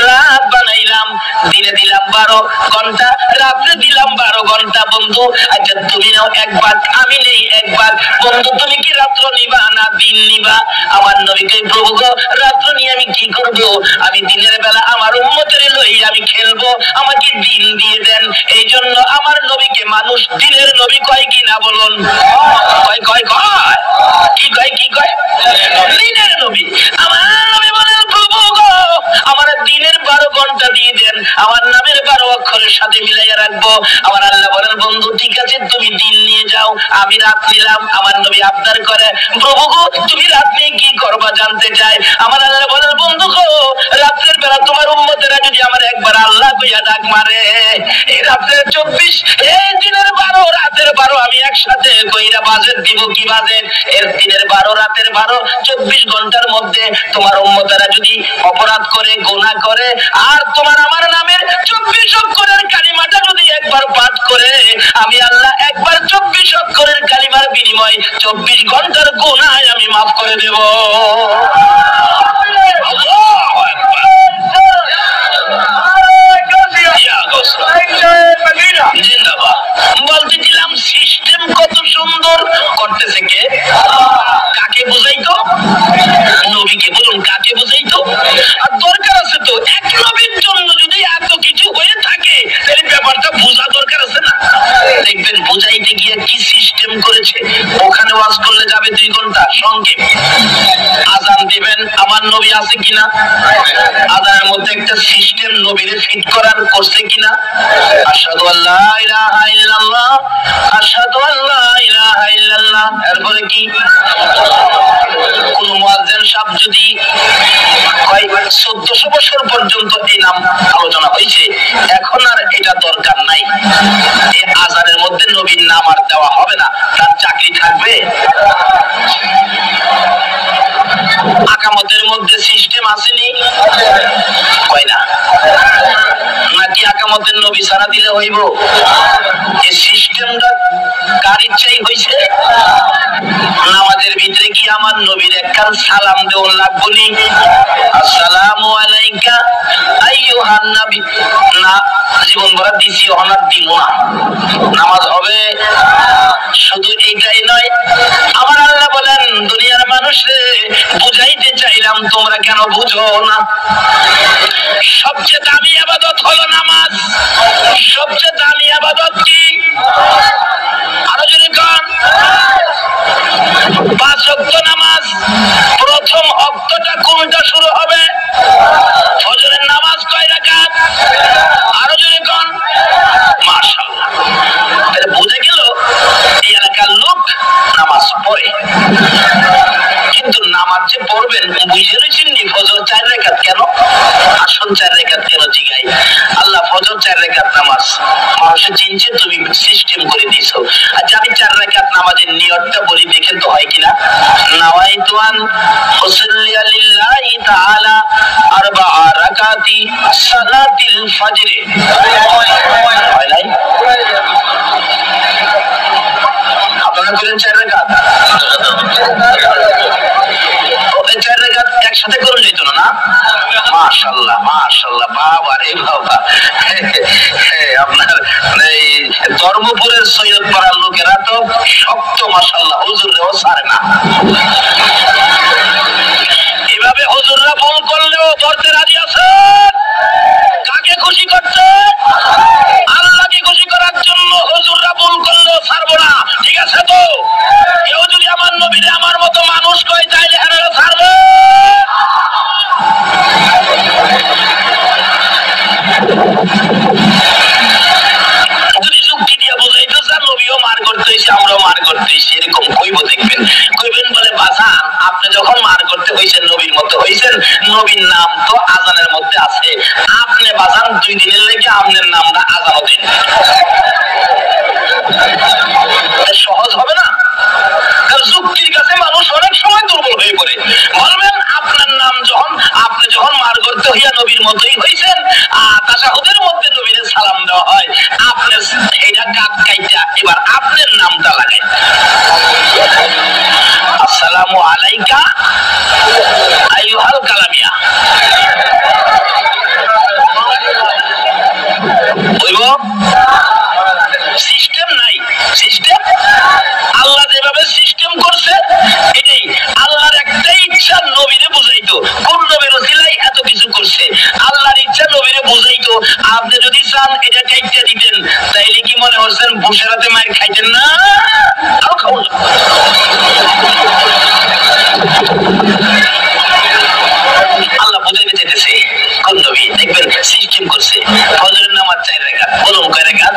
রাত বানাইলাম, দিনে দিলাম 12 ঘন্টা, রাত্রে দিলাম 12 ঘন্টা। বন্ধু আচ্ছা তুমি নাও একবার, আমি নেই একবার। বন্ধু তুমি কি রাত্র নিবা না দিন নিবা? আমার নবীকে প্রভু গো রাত্র নিয়ে আমি কি করব? আমি দিনের বেলা আমার উম্মতের লই আমি খেলবো, আমাকে দিন দিয়ে দেন। এই জন্য আমার নবীকে মানুষ দিনের নবী কয় কি না বলুন? কয় কয় কয় কি কয় কি কয়? দিনের নবী। আমার নবী বলেন প্রভু গো আমার দিনের 12 ঘন্টা দিয়ে দেন, আমার নামের 12 অক্ষরের সাথে মিলাইয়া রাখবো। আমার আল্লাহ বলেন বন্ধু ঠিক আছে তুমি দিন নিয়ে যাও, আমি রাত নিলাম। আমার নবী আবদার করে প্রভু গো তুমি রাত নিয়ে কি করবা জানতে চাই। আমার আল্লাহ বলেন বন্ধু গো রাতের বেলা তোমার উম্মতেরা যদি আমার একবার আল্লাহ কইয়া ডাক মারে, এই রাতের 24 এই দিনের 12 রাতের 12 আমি একসাথে কইরা বাজেট দিব। কি বাজেট? এর দিনের 12 রাতের 12 24 ঘন্টার মধ্যে তোমার উম্মতেরা যদি অপরাধ করে গুনাহ করে আর তোমার আমার নামের 24 অক্ষরের কালিমাটা যদি একবার পাঠ করে, আমি আল্লাহ একবার 24 অক্ষরের কালিমার বিনিময়ে 24 ঘন্টার গুনাহ আমি মাফ করে দেব। আল্লাহু আকবার। জিন্দাবাদ। বলতেছিলাম সিস্টেম কত সুন্দর করতেছে কে? কাকে বুঝাইতো? নবীকে। বলুন কাকে বুঝাইতো? আর দরকার আছে তো এক নবীর জন্য যদি এত কিছু হয়ে থাকে তাহলে ব্যাপারটা বোঝা দরকার আছে না? দেখবেন বুঝাইতে গিয়ে কি সিস্টেম করেছে। ওখানে ওয়াজ করলে যাবে 2 ঘন্টা সংক্ষেপ। আজান দিবেন আমার নবী আছে কিনা? আজানের মধ্যে একটা সিস্টেম নবীরে ফিট করার করছে কিনা? আশহাদু আল্লা ইলাহা ইল্লাল্লাহ, আশহাদু আল্লা ইলাহা ইল্লাল্লাহ। এরপরে কি? কোন মুয়াজ্জিন সাহেব যদি কয় 1400 বছর পর্যন্ত এই নাম আলোচনা হয়েছে, এখন আর এটা দরকার নাই, এই আজানের মধ্যে নবীর নাম আর দেওয়া হবে না, তার চাকরি থাকবে? আকামতের মধ্যে সিস্টেম আসেনি? কয় না? নাকি আকামতের নবী সারা দিলে হইব? এই সিস্টেমটা কার ইচ্ছাই হইছে? নামাজের ভিতরে কি আমার নবীর একখান সালাম দেওয়া লাগবনি? আসসালামু আলাইকা আইয়ুহান নবী। না জীবন ভরা দিছি অনার দিব না, নামাজ হবে? শুধু এইটাই নয়, আমার আল্লাহ বলেন দুনিয়ার মানুষে বুঝাইতে চাইলাম তোমরা কেন বুঝো না? সবচেয়ে দামি ইবাদত হলো নামাজ। সবচেয়ে দামি ইবাদত কি? আরো জোরে কোন? 5 ওয়াক্ত নামাজ। প্রথম ওয়াক্তটা কোনটা শুরু হবে? ফজরের নামাজ কয় রাকাত? আরো জোরে কোন? মাশাআল্লাহ। তাহলে বুঝে গেল এই এলাকার লোক নামাজ পড়ে, কিন্তু নামাজ যে পড়বেন বুঝে রয়েছেন নি ফজর 4 রাকাত কেন? আসল 4 রাকাত কেন জিগাই? আল্লাহ ফজর 4 রাকাত নামাজ মানুষে চিনছে, তুমি সিস্টেম করে দিছো। আচ্ছা আমি 4 রাকাত নামাজের নিয়তটা বলি দেখেন তো হয় কিনা। নাওয়াইতু আন উসাল্লি লিল্লাহি তাআলা 4 রাকাতি সালাতিল ফজর। হয় নাই? আপনারা করেন 4 রাকাত? 4 রাকাত একসাথে করে যেত না? মাশাআল্লাহ মাশাআল্লাহ, বাবা রে বাবা। আপনার এই ধর্মপুরের সৈয়দ পাড়ার লোকেরা তো শক্ত মাশাআল্লাহ, হুজুররাও ছাড়ে না। এভাবে হুজুররা ভুল করলেও এটা কাক কাইটা এবার আপনার নামটা লাগাই আসসালামু আলাইকা আইয়ুহাল কালামিয়া বলব সিস্টেম নাই সিস্টেম আল্লাহ যেভাবে সিস্টেম করছে এটাই আল্লাহর একটাই ইচ্ছা নবীরে বুঝাইতো কোন নবীর ওসিলাই এত কিছু করছে আল্লাহর ইচ্ছা নবীরে বুঝাইতো আপনি যদি চান এটা কাইটা দিতেন তাইলে কি মনে হচ্ছেন বুশেরাতে মার খাইতেন না আর খাও আল্লাহ বুঝাইতে চাইতেছে কোন নবী দেখবেন সিস্টেম করছে ফজরের নামাজ 4 রাকাত বলুন কয় রাকাত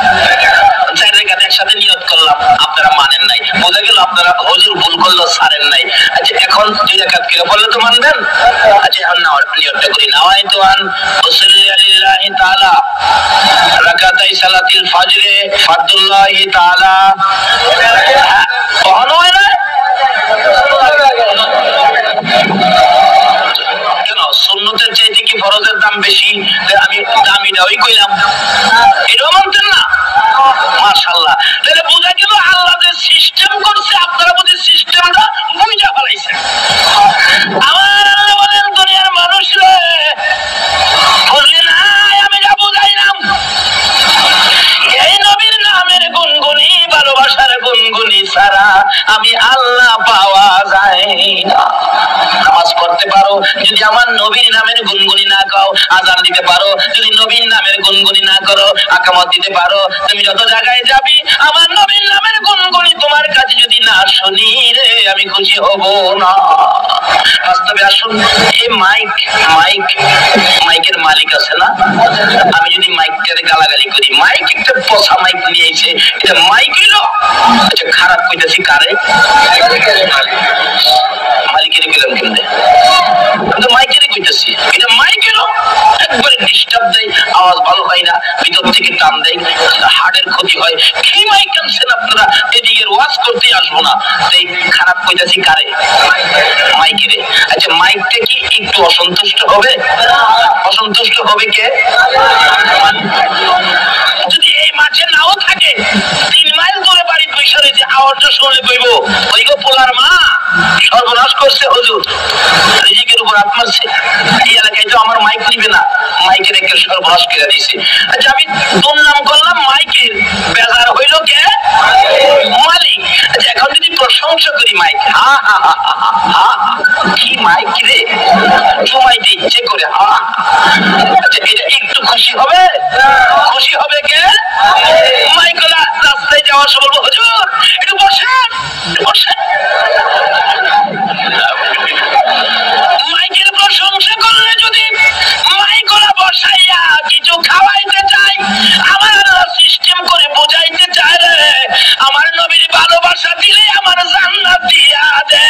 4 রাকাত একসাথে নিয়ত করলাম আপনারা মানেন নাই বোঝা গেল আপনারা হুজুর ভুল করলো ছাড়েন নাই আচ্ছা এখন 2 রাকাত করে বললে তো মানবেন আচ্ছা এখন নিয়তটা করি নাওয়াইতু আন উসাল্লি লিল্লাহি তাআলা রাকাতাই সালাতিল ফজরে ফারদুল্লাহি তাআলা কখনো হয় না কেন সুন্নতের চাইতে কি ফরজের দাম বেশি আমি দামিটাই কইলাম এটাও মানতেন না মাশাআল্লাহ তাহলে বোঝা গেল আল্লাহ যে সিস্টেম করছে আপনারা বুঝি সিস্টেমটা বুঝা ফেলাইছেন আমার আল্লাহ বলেন দুনিয়ার মানুষ রে বুঝলি না আমি যা বুঝাইলাম এই নবীর নামের গুনগুনি ভালোবাসার গুনগুনি ছাড়া আমি আল্লাহ পাওয়া যায় না নামাজ পড়তে পারো যদি আমার নবীর নামের গুনগুনি না গাও আযান দিতে পারো যদি নবীর নামের গুনগুনি না করো আকামত দিতে পারো তুমি যত জায়গায় যাবি আমার নবীর নামের গুনগুনি তোমার কাছে যদি না শুনি রে আমি খুশি হব না বাস্তবে আসুন এই মাইকের মালিক আছে না আমি যদি মাইকটারে গালাগালি করি মাইক একটা পচা মাইক নিয়ে এসে এটা মাইক হলো আচ্ছা খারাপ কইতাছি কারে মালিকের গেলাম কেমনে আমি তো মাইকেরই কইতাছি এটা মাইক হলো একবারে ডিস্টার্ব দেয় আওয়াজ ভালো হয় না ভিতর থেকে টান দেয় হার্টের ক্ষতি হয় কি মাইক আনছেন আপনারা এদিকের ওয়াজ করতে আসবো না তাই খারাপ কইতাছি কারে মাইকেরে আচ্ছা মাইকটা কি একটু অসন্তুষ্ট হবে অসন্তুষ্ট হবে কে যদি এই মাঠে নাও থাকে 3 মাইল দূরে বাড়ি বসে রয়েছে আওয়াজটা শুনলে কইব ওই গো পোলার মা সর্বনাশ করছে হুজুর রিজিকের উপর হাত মারছে এই এলাকায় তো আমার মাইক নিবে না মাইকের একটা সর্বনাশ করে দিয়েছে আচ্ছা আমি দুর্নাম করলাম মাইকের বেজার হইল কে মালিক আচ্ছা এখন যদি প্রশংসা করি মাইক হা হা হা কি মাইক রে জমাইতে ইচ্ছে করে হা আচ্ছা এটা একটু খুশি হবে কে মাইকলা রাস্তায় যাওয়ার সময় হুজুর একটু বসেন মাইকের প্রশংসা করলে যদি মাইকলা বসাইয়া কিছু খাওয়াইতে চাই আমার আল্লাহ সিস্টেম করে বোঝাইতে চায় রে আমার নবীর ভালোবাসা দিলে আমার জান্নাত দিয়া দে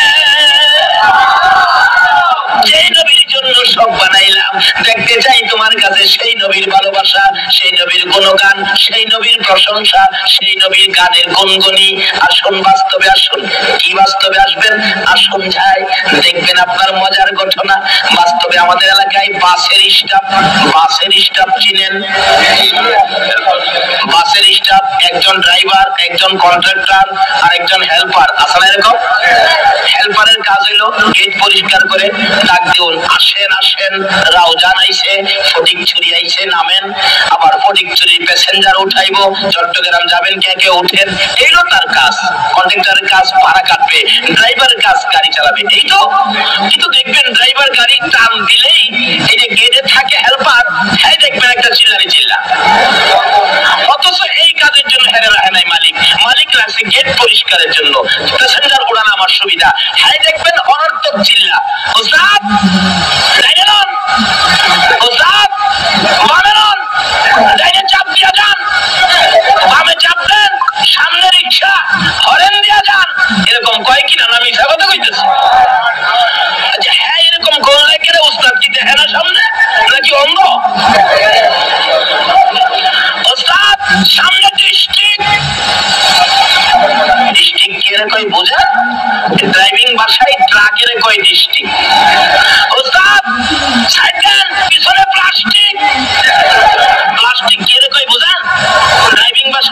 যেই নবীর জন্য সব বানাইলাম দেখতে চাই তোমার কাছে সেই নবীর ভালোবাসা সেই নবীর গুণগান সেই নবীর প্রশংসা সেই নবীর গানের গুনগুনি আসুন বাস্তবে আসুন কি বাস্তবে আসবেন আসুন যাই দেখবেন আপনার মজার ঘটনা বাস্তবে আমাদের এলাকায় বাসের স্টাফ চিনেন বাসের স্টাফ একজন ড্রাইভার একজন কন্ট্রাক্টর আর একজন হেল্পার আসলে এরকম হেল্পারের কাজ হলো গেট পরিষ্কার করে ডাক দিউন আসেন রাও জানাইছে ফটিকছড়ি আইছে নামেন আবার ফটিকছড়ি প্যাসেঞ্জার উঠাইবো চট্টগ্রাম যাবেন কে উঠেন এইলো তার কাজ কন্ট্রাক্টরের কাজ ভাড়া কাটবে ড্রাইভারের কাজ গাড়ি চালাবে এই তো কিন্তু দেখবেন ড্রাইভার গাড়ি টান দিলেই এই যে গেটে থাকে হেল্পার হ্যাঁ দেখবেন একটা চিল্লা অথচ এই কাজের জন্য নাই মালিক রাখছে গেট পরিষ্কারের জন্য প্যাসেঞ্জার উড়ান আমার সুবিধা হ্যাঁ দেখবেন অনর্থক চিল্লা ওস্তাদ ডাইনেরন ওস্তাদ বামেরন ডাইনে চাপ দিয়া যান বামে চাপ দেন সামনে রিক্সা হরেন দিয়া যান এরকম কয় কিনা আমি মিথ্যা কথা কইতেছি আচ্ছা হ্যাঁ এরকম করলে কেন ওস্তাদ কি দেখে না সামনে নাকি অন্ধ ওস্তাদ সামনে ডিস্ট্রিক্ট কে কই বোঝা ড্রাইভিং ভাষায় ট্রাকের কই ডিস্ট্রিক্ট ওস্তাদ সাইকেল পিছনে প্লাস্টিক কে কই বোঝা ড্রাইভিং ভাষা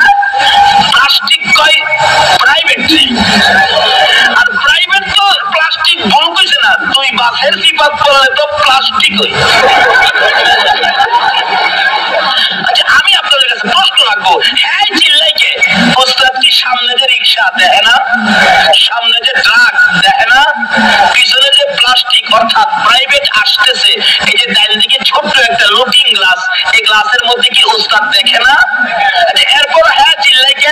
রাখবো। হ্যাঁ চিল্লাইকে ওস্তাদ কি সামনে যে রিক্সা দেখে না, সামনে যে ট্রাক দেখে না, পিছনে যে প্লাস্টিক অর্থাৎ প্রাইভেট আসতেছে, এই যে ডাইন দিকে ছোট্ট একটা লুকিং গ্লাস, এই গ্লাসের মধ্যে কি ওস্তাদ দেখে না? এরপর হ্যাঁ চিল্লাইকে,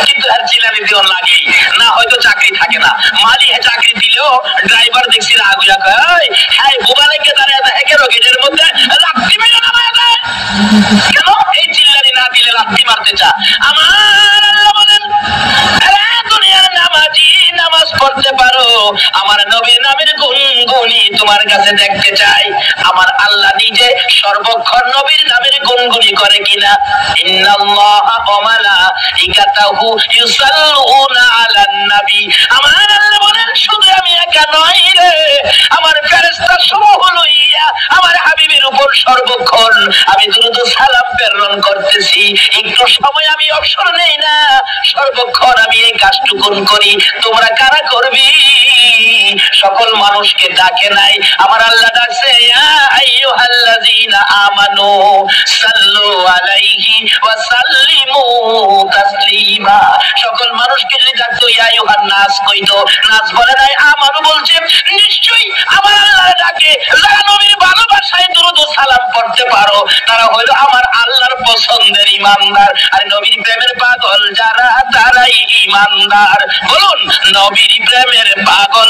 কিন্তু হ্যাঁ চিল্লানি দেওয়া লাগেই না, হয়তো চাকরি থাকে না। মালি হ্যাঁ চাকরি দিলেও ড্রাইভার দেখছি রাগুয়া কয় হ্যাঁ বোবালাইকে দাঁড়িয়ে দেখে কেন গেটের মধ্যে লাত্তি মেরে নামায় দেয় কেন? এই চিল্লানি না দিলে লাত্তি মারতে চা। আমার আল্লাহ বলেন দুনিয়ার নামাজি নামাজ পড়তে পারো, আমার নবীর নামের গুনগুনি তোমার কাছে দেখতে চাই। আমার আল্লাহ নিজে সর্বক্ষণ নবীর নামের গুনগুনি করে কিনা? ইন্নাল্লাহা ওয়া মালাইকাতাহু ইউসাল্লুনা আলান নবী। আমার আল্লাহ বলেন শুধু আমি একা নই রে, আমার ফেরেশতা সমূহ লইয়া আমার হাবিবের উপর সর্বক্ষণ আমি দ্রুত সালাম প্রেরণ করতেছি। একটু সময় আমি অবসর নেই না, সর্বক্ষণ আমি এই কাজটুকুন করি। তোমরা কারা করবি? সকল মানুষকে ডাকে নাই, আমার আল্লাহ ডাকছে ইয়া আইয়ুহাল্লাযীনা আমানু সাল্লু আলাইহি ওয়া সাল্লিমু তাসলিমা। সকল মানুষকে যদি ডাকতো ইয়া আইয়ুহান নাস কইতো, নাস বলে নাই, আমানু বলছে। নিশ্চয়ই আমার আল্লাহ ডাকে যারা নবীর ভালোবাসায় দুরূদ সালাম পড়তে পারো তারা হলো আমার আল্লাহর পছন্দের ঈমানদার। আর নবীর প্রেমের পাগল যারা তারাই ঈমানদার। বলুন নবীর প্রেমের পাগল,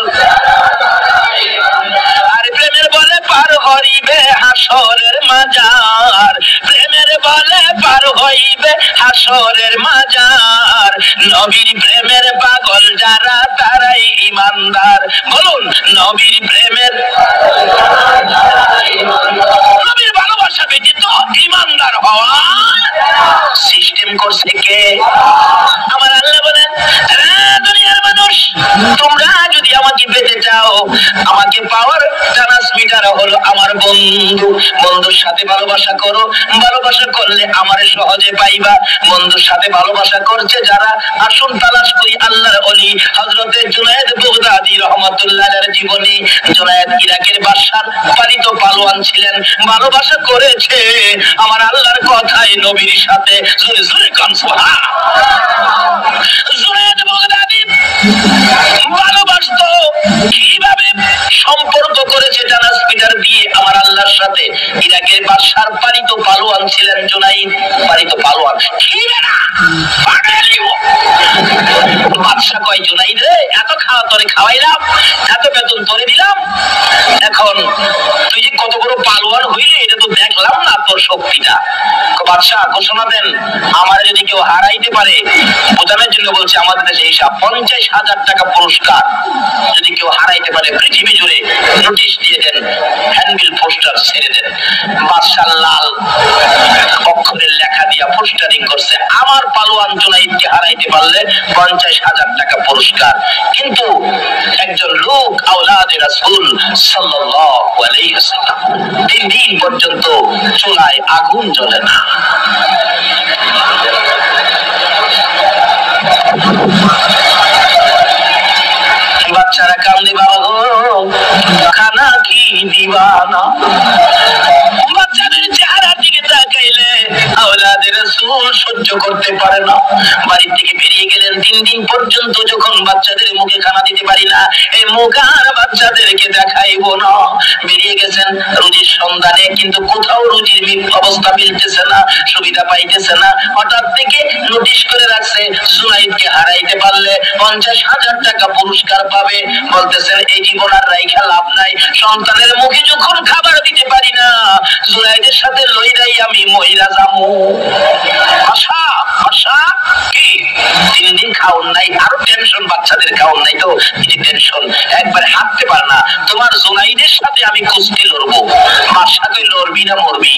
আর প্রেমের বলে পার হইবে হাসরের মাজার, প্রেমের বলে পার হইবে হাসরের মাজার। নবীর প্রেমের পাগল যারা তারাই ঈমানদার। বলুন নবীর প্রেমের, নবীর ভালোবাসা ব্যতীত ঈমানদার হওয়া সিস্টেম করছে কে? আমার আল্লাহ বলেন দুনিয়ার মানুষ তোমরা যদি আমাকে পেতে চাও, আমাকে পাওয়ার ট্রান্সমিটার হলো আমার বন্ধু। বন্ধুর সাথে ভালোবাসা করো, ভালোবাসা করলে আমারে সহজে পাইবা। বন্ধুর সাথে ভালোবাসা করছে যারা, আসুন তালাশ করি আল্লাহর ওলি হযরতে জুনায়েদ বাগদাদী রাহমাতুল্লাহর জীবনী। জুনায়েদ ইরাকের বাদশার পালিত পালোয়ান ছিলেন, ভালোবাসা করেছে আমার আল্লাহর কথাই নবীর সাথে। জোরে জোরে কান সুবহানাল্লাহ। জুনায়েদ বাগদাদী ভালোবাসতো কিভাবে? সম্পর্ক করেছে ট্রান্সমিটার দিয়ে আমার আল্লাহর সাথে। ইরাকের বাদশার পালিত পালোয়ান ছিলেন জুনায়েদ, পালিত পালোয়ান। কি না বাদশা কয় জুনায়েদ রে, এত খাওয়া তোরে খাওয়াইলাম, এত বেতন তোরে দিলাম, এখন তুই যে কত বড় পালোয়ান হইলি এটা তো দেখলাম না তোর শক্তিটা। বাদশা ঘোষণা দেন আমার যদি কেউ হারাইতে পারে, বোঝানোর জন্য বলছে আমাদের দেশে হিসাব 50,000 টাকা পুরস্কার যদি কেউ হারাইতে পারে পৃথিবী জুড়ে নোটিশ দিয়ে দেন, হ্যান্ডবিল পোস্টার ছেড়ে দেন। বাদশা লাল অক্ষরের লেখা দিয়া পোস্টারিং করছে আমার পালোয়ান জুনায়েদকে হারাইতে পারলে 50,000 টাকা পুরস্কার। কিন্তু একজন লোক আওলাদে রাসূল সাল্লাল্লাহু আলাইহি ওয়াসাল্লাম 3 দিন পর্যন্ত চুলায় আগুন জ্বলে না। বাচ্চারা কান্দে বাবা গো খানা কি দিবানা। বাচ্চাদের চেহারা দিকে তাকাইলে আওলাদে রাসূল সহ্য করতে পারে না। বাড়ি থেকে বেরিয়ে গেলেন 3 দিন পর্যন্ত। যখন বাচ্চাদের মুখে খানা দিতে পারি না, এই মুখ আর বাচ্চাদেরকে দেখাইবো না। বেরিয়ে গেছেন রুজির সন্ধানে, কিন্তু কোথাও রুজির অবস্থা মিলতেছে না, সুবিধা পাইতেছে না। হঠাৎ থেকে নোটিশ করে রাখছে জুনায়েদকে হারাইতে পারলে 50,000 টাকা পুরস্কার পাবে। বলতেছেন এই জীবন আর রাইখা লাভ নাই, সন্তানের মুখে যখন খাবার দিতে পারি না, জুনায়েদের সাথে লইরাই আমি মইরা যামু। আশা আশা কি 3 দিন খাওন নাই, আরো টেনশন, বাচ্চাদের খাওন নাই তো এই টেনশন, একবারে হাঁটতে পারে না। তোমার জুনায়েদের সাথে আমি কুস্তি লড়বো। মার সাথে লড়বি না মরবি?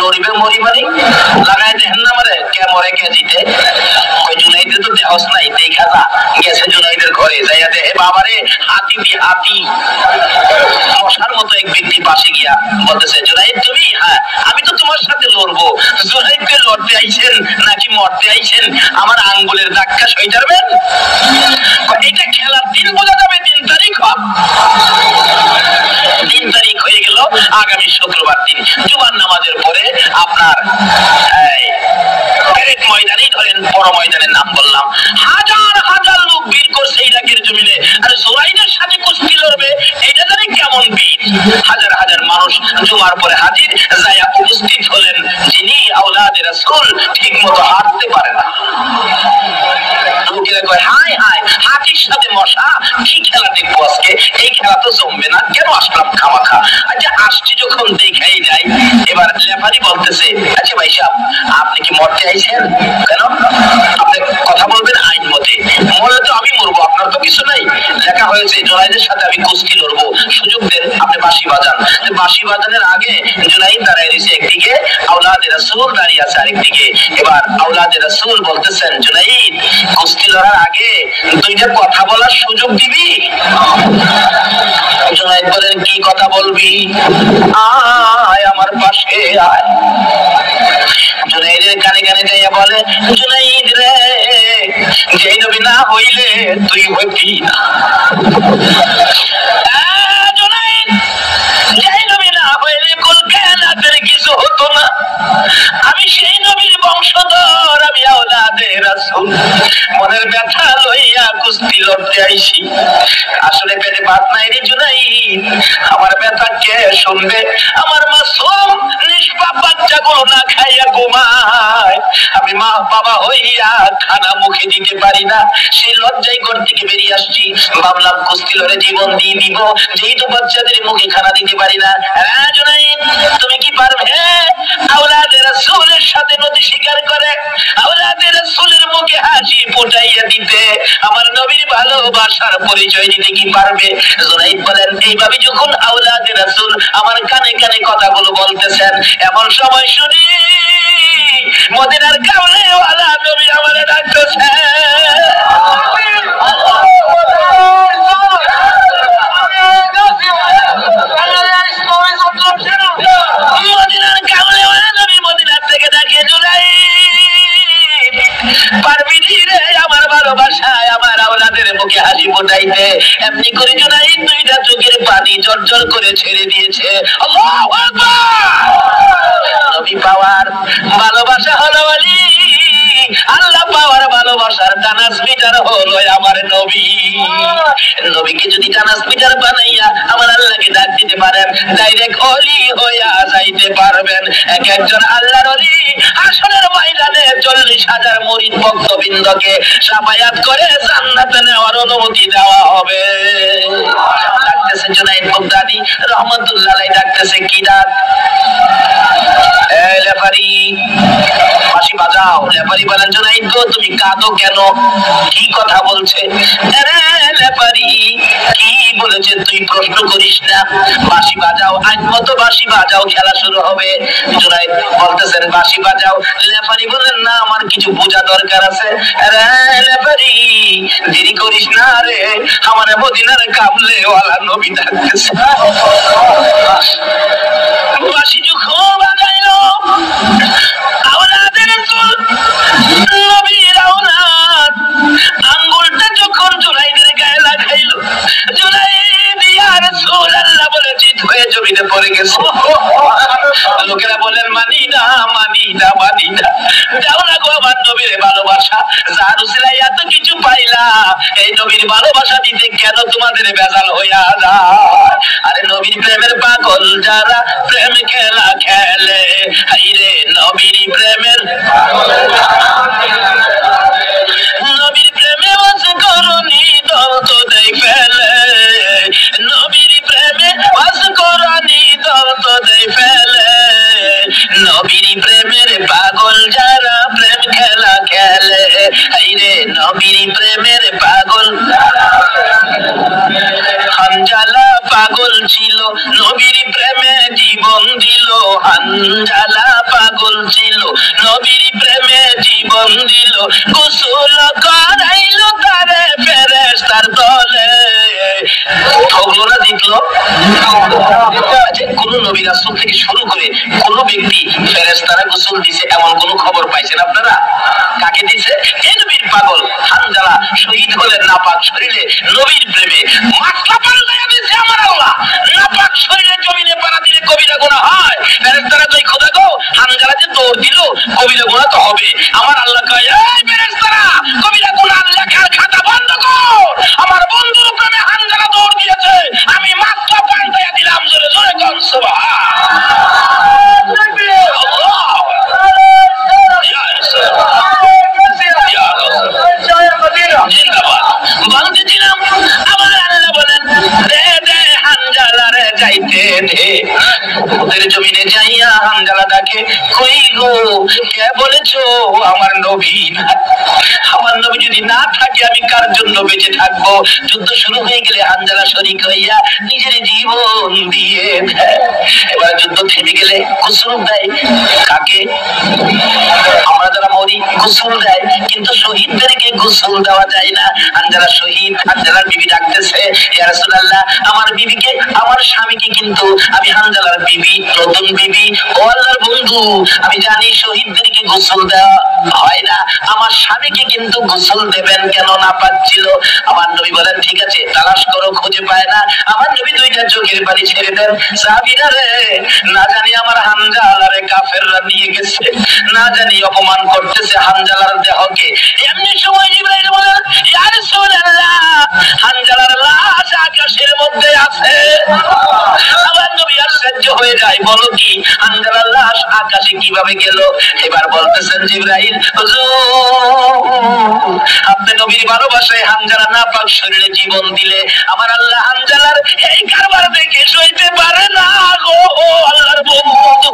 লড়বে মরি মানে লাগাই দেখেন না মারে, কে মরে কে জিতে। ওই জুনায়েদের তো দেহস নাই, দেখা যা গেছে জুনায়েদের ঘরে যাইয়া দে বাবারে হাতি দি হাতি। মশার মতো এক ব্যক্তি পাশে গিয়া বলতেছে জুনায়েদ তুমি? হ্যাঁ আমি তো তোমার সাথে লড়বো। জুনায়েদকে লড়তে আইছেন নাকি মরতে আইছেন? আমার আঙ্গুলের ধাক্কা সইতারবেন? এটা খেলার দিন বোঝা যাবে 3 তারিখ। 3 তারিখ হয়ে গেল, আগামী শুক্রবার দিন জুমার নামাজের পরে আপনার ঠিক মতো হাঁটতে পারে না। লোকেরা কয় হায় হায়, হাতির সাথে মশা, কি খেলা দেখবো আজকে, এই খেলা তো জমবে না, কেন আসলাম খামাখা। আচ্ছা আসছি যখন দেখাই যায়। এবার লেফারি বলতেছে, আচ্ছা ভাই সাহেব আপনি কি মরতে আইছেন? কেন? আপনি কথা বলবেন আইন মতে। মরলে তো আমি মরবো, আপনার তো কিছু নাই। লেখা হয়েছে জুনাইদের সাথে আমি কুস্তি লড়বো, সুযোগ দেন, আপনি বাঁশি বাজান। বাঁশি বাজানের আগে জুনাইদ দাঁড়ায় রয়েছে একদিকে, আওলাদে রাসূল দাঁড়িয়ে আছে আরেকদিকে। এবার আওলাদে রাসূল বলতেছেন, জুনাইদ কুস্তি লড়ার আগে দুইটা কথা বলার সুযোগ দিবি? জুনাইদ বলেন, কি কথা বলবি? আয় আমার পাশে আয়। জুনাইদের কানে কানে যাইয়া বলে, জুনাইদ রে, যেই নবী না হইলে তুই হইবি না। জুনাইদ, যেই নবী না হইলে কুল কায়নাতের কিছু হতো না। আমি সেই নবীর বংশধর, আমি আওলাদে রাসূল। মনের ব্যথা লইয়া কুস্তি লড়তে আইছি। আসলে পেটে ভাত নাই রে জুনাইদ, আমার ব্যথা কে শুনবে? আমার মাসুম নিষ্পাপ বাচ্চাগুলো না খাইয়া ঘুমায়। আমি মা বাবা হইয়া খানা মুখে দিতে পারি না, সেই লজ্জায় ঘর থেকে বেরিয়ে আসছি। ভাবলাম কুস্তি লড়ে জীবন দিয়ে দিব, যেহেতু বাচ্চাদের মুখে খানা দিতে পারি না। জুনাইদ তুমি কি পারবে আওলাদে রাসূলের সাথে নদী শিকার করে আওলাদে রাসূলের মুখে হাসি ফোটাইয়া দিতে, আমার নবীর ভালোবাসার পরিচয় দিতে কি পারবে? জুনাইদ বলেন, এইভাবে যখন আওলাদে রাসূল আমার কানে কানে কথাগুলো বলতেছেন, এমন সময় শুনি মদিনার কামলিওয়ালা নবী আমারে ডাকতেছে। মদিনার কামলিওয়ালা নবী মদিনার থেকে ডাকে, জুনাইদ পারবি রে আমার ভালোবাসায় আমার আওলাদের মুখে হাসি ফোটাইতে? এমনি করে জুনাইদ দুইটা চোখের পানি জর্জর করে ছেড়ে দিয়েছে। আল্লাহু আকবার। নবী পাওয়ার ভালোবাসা হলো ওলি, আল্লাহ পাওয়ার ভালোবাসার ট্রান্সমিটার হলো আমার নবী। নবীকে যদি ট্রান্সমিটার বানাইয়া আমার আল্লাহকে ডাক দিতে পারেন, ডাইরেক্ট ওলি হইয়া যাইতে পারবেন। এক একজন আল্লাহর ওলি হাসরের ময়দানে 40,000 মুরিদ ভক্তবৃন্দকে শাফায়াত করে জান্নাতে নেওয়ার অনুমতি দেওয়া হবে। ডাকতেছে জুনাইদ বাগদাদী রহমাতুল্লাহ আলাইহি, ডাকতেছে কি ডাক? এই লেফারি বাঁশি বাজাও। লেফারি বলেন, জুনাইদ গো তুমি কাঁদো কেন? কি কথা বলছে? লেফারি কি বলেছে তুই প্রশ্ন করিস না, বাঁশি বাজাও, আজ মতো বাঁশি বাজাও, খেলা শুরু হবে। জুনাইদ বলতেছেন বাঁশি বাজাও। লেফারি বলেন, না আমার কিছু বোঝা দরকার আছে। লেফারি দেরি করিস না রে, আমার মদিনার কামলিওয়ালা নবী ডাকতেছে। বাঁশি যখন বাজাইলো আওলাদে রাসূল নবীর আওলাদ আঙ্গুলটা যখন জুনাইদের গায়ে লাগাইলো, জুনাইদ ইয়া রাসূলুল্লাহ বলে চিৎ হয়ে জমিনে পড়ে গেছে। লোকেরা বলেন, মানি না মানি না মানি না, দাও না গো আমার নবীর ভালোবাসা, যার উসিলায় এত কিছু পাইলা, এই নবীর ভালোবাসা দিতে কেন তোমাদের বেজাল হইয়া যায়? আরে নবীর প্রেমের পাগল যারা প্রেম খেলা খেলে, হাইরে নবীর প্রেমের নবীর প্রেমে বাস করুনি দল তো দেই ফেলে, নবীর প্রেমে বাস করুনি দল তো দেই ফেলে, নবীর প্রেমের পাগল যারা প্রেম খেলা খেলে, হাইরে নবীর প্রেমের পাগল। হানজালা পাগল ছিল নবীর প্রেমে জীবন দিল, হানজালা পাগল ছিল নবীর প্রেমে জীবন দিল, গোসল করাইলো তারে ফেরেশতার দলে। ঠকলো না জিতলো? কোন নবী রাসূল থেকে শুরু করে কোন ব্যক্তি ফেরেশতারা গোসল দিছে এমন কোন খবর পাইছেন আপনারা? কাকে দিছে? এই নবীর পাগল হানজালা শহীদ হলেন নাপাক শরীরে নবীর প্রেমে। মাথা পাল্টাইয়া দিছে আমার আল্লাহ, নাপাক শরীরে জমিনে পাড়া দিলে কবিরা গুনাহ হয়। ফেরেশতারা কই খোদা গো হানজালা যে দৌড় দিল কবিরা গুনাহ তো হবে। আমার আল্লাহ কয়, এই ফেরেশতারা কবিরা গুনাহ লেখার খাতা বন্ধ কর, আমার বন্ধুর প্রেমে হানজালা দৌড় দিয়েছে, আমি মাথা পাল্টাইয়া দিলাম। জোরে জোরে কোন সুবহান। যে বলেছো আমার নবী না, আমার নবী যদি না থাকে আমি কার জন্য বেঁচে থাকবো? যুদ্ধ শুরু হয়ে গেলে হানজালা শরীক হইয়া নিজের জীবন দিয়ে দেয়। এবার যুদ্ধ থেমে গেলে গোসল দেয়। কাকে? আমরা যারা মরি গোসল দেয়, কিন্তু শহীদদেরকে গোসল দেওয়া যায় না। হানজালা শহীদ, হানজালার বিবি ডাকতেছে, ইয়া রাসূলুল্লাহ আমার বিবিকে, আমার স্বামীকে কিন্তু আমি হানজালার বিবি, নতুন বিবি, ও আল্লাহর বন্ধু আমি জানি শহীদদেরকে গোসল দেওয়া হয় না, আমার স্বামীকে কিন্তু গোসল দেবেন কেন? না পাচ্ছিল। আমার নবী বলেন ঠিক আছে তালাশ করো, খুঁজে পায় না। আমার নবী দুইটা চোখের পানি ছেড়ে দেন। সাহাবীরা রে, না জানি আমার হানজালারে কাফেররা নিয়ে গেছে, না জানি অপমান করতেছে হানজালার দেহকে। এমনি সময় জিবরাইল বলেন ইয়া রাসূলুল্লাহ হানজালার লাশ আকাশের মধ্যে আছে। আমার নবী আশ্চর্য হয়ে যায়, বলো কি হানজালার লাশ আকাশে কিভাবে গেল? এবার বলতেছেন জিবরাইল হুজুর আপনি নবীর ভালোবাসায় হানজালা নাপাক শরীরে জীবন দিলে আমার আল্লাহ হানজালার এই কারবার দেখে সইতে পারে না গো আল্লাহর বন্ধু।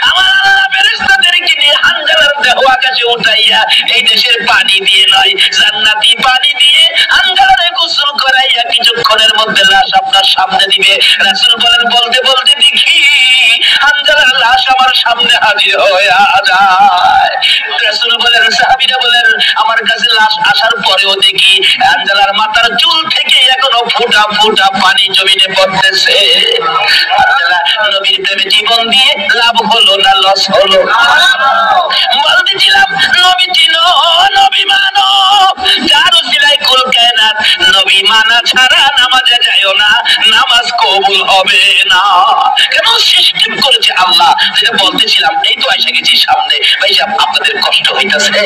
আমার আল্লাহ ফেরেশতাদেরকে নিয়ে হানজালার দেহ আকাশে উঠাইয়া এই দেশের পানি দিয়ে নয় জান্নাতি পানি দিয়ে হানজালারে গোসল করাইয়া কিছুক্ষণের মধ্যে লাশ আপনার সামনে দিবে। রাসূল বলেন বলতে বলতে দেখি হানজালার লাশ আমার সামনে হাজির হয়ে যায়। রাসূল বলেন, সাহাবীরা বলেন আমার কাছে লাশ আসার পরেও দেখি হানজালার মাথার চুল থেকে এখনো ফোঁটা ফোঁটা পানি জমিনে পড়তেছে। হানজালা নবীর প্রেমে জীবন দিয়ে লাভ হলো না লস হলো? বলতেছিলাম নবী চিনো, নবী মানো, যার উসিলায় কুল কায়নাত। নবী মানা ছাড়া নামাজে যায়ও না, নামাজ কবুল হবে না। কেন সিস্টেম করেছে আল্লাহ, যেটা বলতেছিলাম। এই তো আইসা গেছি সামনে। ভাই সাহেব আপনাদের কষ্ট হইতাছে?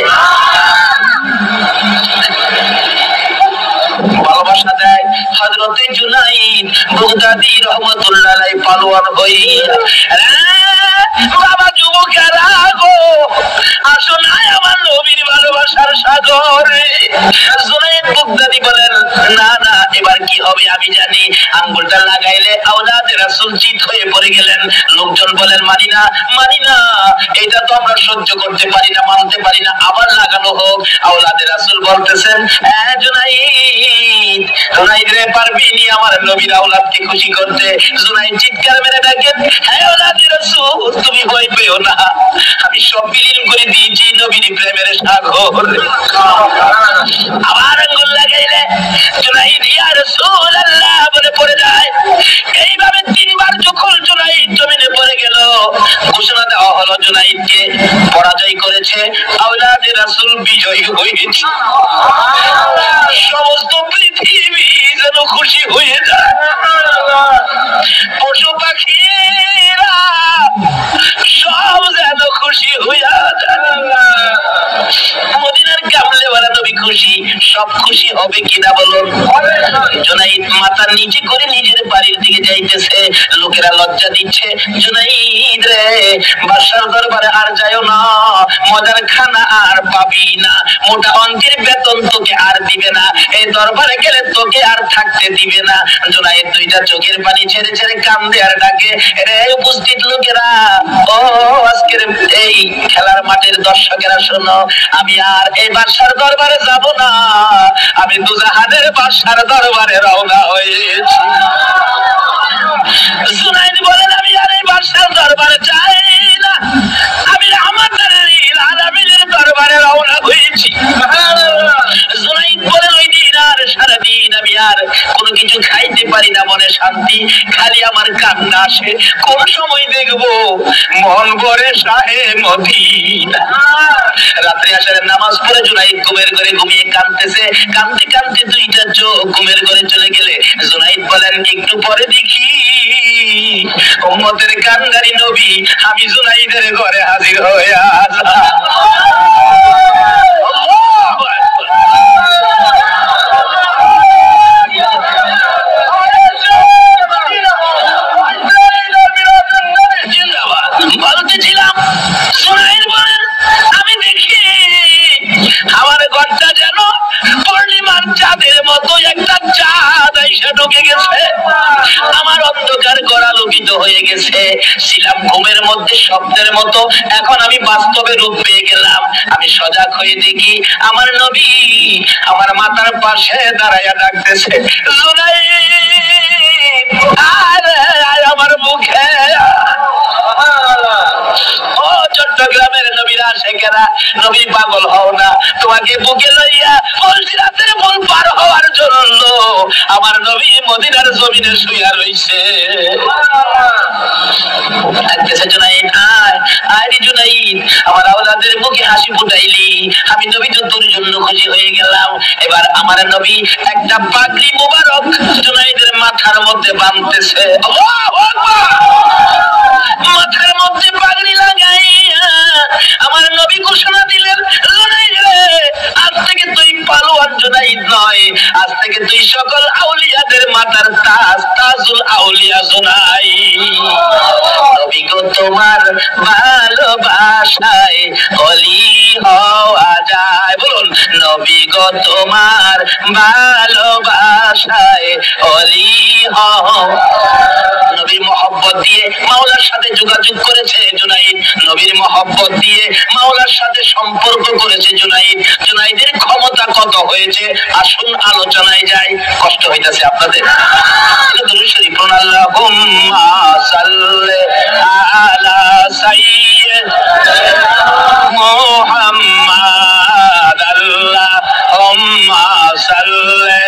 ভালোবাসা দেয় হযরতে জুনাইদ বাগদাদী রাহমাতুল্লাহ আলাইহি পালোয়ান হইয়া, বাবা যুবকেরা গো আসো না আমার নবীর ভালোবাসার সাগরে। জুনাইদ বাগদাদী বলেন না না এবার কি হবে আমি জানি। আঙ্গুলটা লাগাইলে আওলাদে রাসূল চিত হয়ে পড়ে গেলেন। লোকজন বলেন মানি না মানি না, এটা তো আমরা সহ্য করতে পারি না, মানতে পারি না, আবার লাগানো হোক। আওলাদে রাসূল বলতেছেন জুনাইদ, জুনাইদ রে পারবি নি আমার নবীর আওলাদকে খুশি করতে? জুনাইদ চিৎকার মেরে ডাকেন হে আওলাদে রাসূল তুমি ভয় পেও না, আমি সব বিলীন করে দিয়েছি নবীর প্রেমের সাগর। আবার আঙ্গুল লাগাইলে জুনাইদ ইয়া রাসূলুল্লাহ বলে পড়ে যায়। এইভাবে তিনবার যখন জুনাইদ জমিনে পড়ে গেল, ঘোষণা দেওয়া হলো জুনাইদকে পরাজয় করেছে আওলাদে রাসূল বিজয়ী হয়েছে। সমস্ত পৃথিবী যেন খুশি হয়ে যায়, পশু পাখিরা সব যেন খুশি হইয়া যায়। মদিনার কামলেওয়ালা নবী খুশি, সব খুশি হবে কিনা বলুন? জুনাইদ মাথার নিচে করে নিজের বাড়ির দিকে যাইতেছে, লোকেরা লজ্জা দিচ্ছে। জুনাইদ রে বাদশার দরবারে আর যায়ও না, মজার খানা আর পাবি না, মোটা অঙ্কের বেতন তোকে আর দিবে না, এই দরবারে গেলে তোকে আর থাকতে দিবে না। জুনাইদ দুইটা চোখের পানি ছেড়ে ছেড়ে কান্দে আর ডাকে রে উপস্থিত লোকেরা, ও আজকের এই খেলার মাঠের দর্শকেরা শোনো, আমি আর এই বাদশার দরবারে যাব না, আমি দুজাহানের বাদশার দরবারে রওনা হয়েছি। জুনাইদ বলেন আমি আর এই বাদশার দরবারে যাই না, আমি আমাদের আলামিনের দরবারে রওনা হয়েছি। জুনাইদ বলেন ওই দিন আর সারাদিন আমি আর কোনো কিছু খাইতে পারি না, মনে শান্তি, খালি আমার কান্না আসে। কোন সময় দেখবো মন ভরে শাহে মদিনা। রাত্রে আসার নামাজ পড়ে জুনাইদ ঘুমের ঘরে ঘুমিয়ে কাঁদতেছে, কাঁদতে কাঁদতে দুইটা চোখ ঘুমের ঘরে চলে গেলে জুনাইদ বলেন একটু পরে দেখি উম্মতের কান্দারি নবী আমি জুনাইদের ঘরে হাজির হয়ে আসলাম। বলতেছিলাম জুনাইদ বলেন আমি দেখি আমার ঘরটা যেন পূর্ণিমার চাঁদের মতো একটা চাঁদ আইসা ঢুকে গেছে, আমার অন্ধকার ঘর আলোকিত হয়ে গেছে। ছিলাম ঘুমের মধ্যে স্বপ্নের মতো এখন আমি বাস্তবে রূপ পেয়ে গেলাম। আমি সজাগ হয়ে দেখি আমার নবী আমার মাথার পাশে দাঁড়াইয়া ডাকতেছে, জুনাইদ আরে আমার মুখে। ও চট্টগ্রামের নবীরা শেখেরা, নবী পাগল হও না, তোমাকে বুকে লইয়া ফলসিরাতের মূল পার হওয়ার জন্য আমার নবী মদিনার জমিনে শুইয়া রইছে। জুনাইদ আয় আয় জুনাইদ, আমার আওলাদের মুখে হাসি ফুটাইলি, আমি নবী তো তোর জন্য খুশি হয়ে গেলাম। এবার আমার নবী একটা পাগড়ি মোবারক জুনাইদের মাথার মধ্যে বাঁধতেছে। আল্লাহু আকবার। মাথার মধ্যে পাগড়ি লাগাইয়া আমার নবী ঘোষণা দিলেন, জুনাইদ রে, আজ থেকে তুই পালোয়ান জুনাইদ নয়, আজ থেকে তুই সকল আউলিয়াদের মাথার তাজ, তাজুল আউলিয়া জুনাইদ। নবী গো তোমার ভালোবাসায় অলি হওয়া যায়, বলুন নবী গো তোমার ভালোবাসায় অলি হও। নবীর মহব্বত দিয়ে মাওলার সাথে যোগাযোগ করেছে জুনাইদ, নবীর মহব্বত দিয়ে মাওলার সাথে সম্পর্ক করেছে জুনাইদ। জুনাইদের ক্ষমতা কত হয়েছে আসুন আলোচনায় যাই। কষ্ট হইতাছে আপনাদের? দুরূদ শরীফ পড়ুন, আল্লাহুম্মা সাল্লি আলা সাইয়্যিদিনা মুহাম্মাদ, আল্লাহুম্মা সাল্লি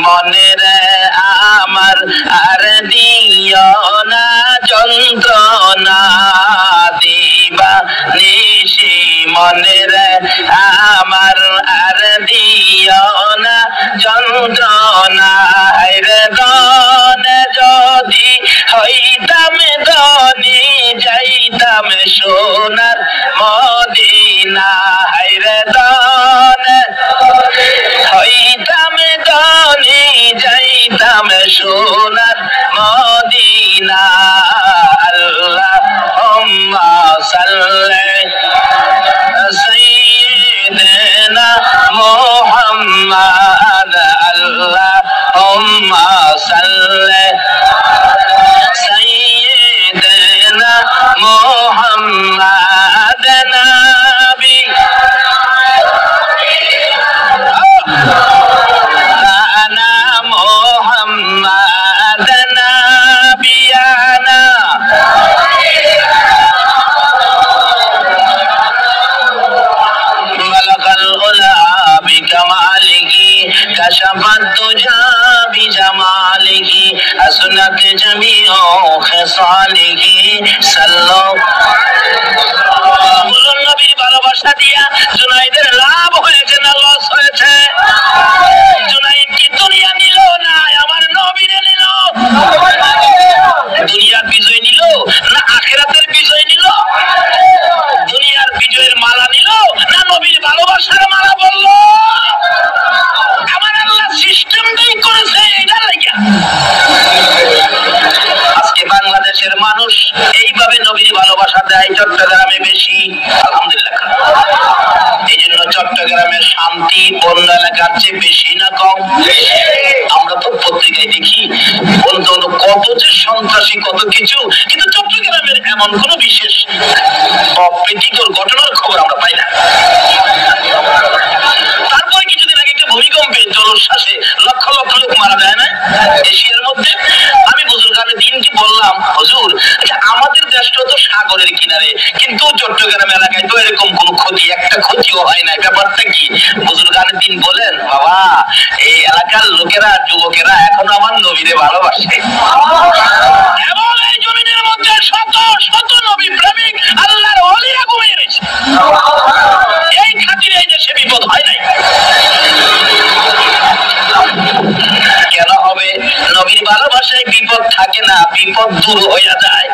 মনের আমার আর দিও না যন্ত্রণা, দিবা নিশি মনের আমার আর দিও না যন্ত্রণা। রে দন যদি হইতাম ধনী যাইতাম সোনার মদিনা, রে দন হইতাম ধনী যাইতাম সোনার মদিনা। আল্লাহুম্মা সাল্লি সাইয়্যিদিনা মুহাম্মাদ, আল্লাহুম্মা সাল্লি সাইয়্যিদিনা মুহাম্মাদ নবী محمد نبينا بلغ العلا بكماله كشف الدجى بجماله حسنت جميع خصاله صلوا নবীর ভালোবাসা দিয়া জুনাইদের লাভ হয়েছে না লস হয়েছে? জুনাইদ কি দুনিয়া নিল না আমার নবীরে নিল? দুনিয়ার বিজয় নিল না আখিরাতের বিজয় নিল? দুনিয়ার বিজয়ের মালা নিল না নবীর ভালোবাসার মালা বলল? আমার আল্লাহ সিস্টেমটাই করেছে এটা লাগিয়া। আজকে বাংলাদেশের মানুষ এইভাবে নবীর ভালোবাসা দেয়, চট্টগ্রামে বেশি আলহামদুলিল্লাহ। এই জন্য চট্টগ্রামের শান্তি অন্য এলাকার চেয়ে বেশি না কম? আমরা তো পত্রিকায় দেখি কত যে সন্ত্রাসী কত কিছু, কিন্তু চট্টগ্রামের এমন কোন বিশেষ অপ্রীতিকর ঘটনার খবর আমরা পাই না। তারপরে কিছুদিন আগে একটা ভূমিকম্পে জলোচ্ছ্বাসে লক্ষ লক্ষ লোক মারা যায় না এশিয়ার মধ্যে? আমি বুজুর্গানের দিনকে বললাম, হুজুর আচ্ছা আমাদের দেশটা তো সাগরের কিনারে, কিন্তু চট্টগ্রাম এলাকায় তো এরকম কোন ক্ষতি, একটা ক্ষতিও হয় না, ব্যাপারটা কি? বুজুর্গানের দিন বলেন, বাবা এই এলাকার লোকেরা যুবকেরা এখনো আমার নবীরে ভালোবাসে এবং এই জমিনের মধ্যে শত শত নবী প্রেমিক আল্লাহর ওলিরা ঘুমিয়ে রয়েছে। এই খাতিরে এই দেশে বিপদ হয় নাই। কেন হবে? নবীর ভালোবাসায় বিপদ থাকে না, বিপদ দূর হইয়া যায়।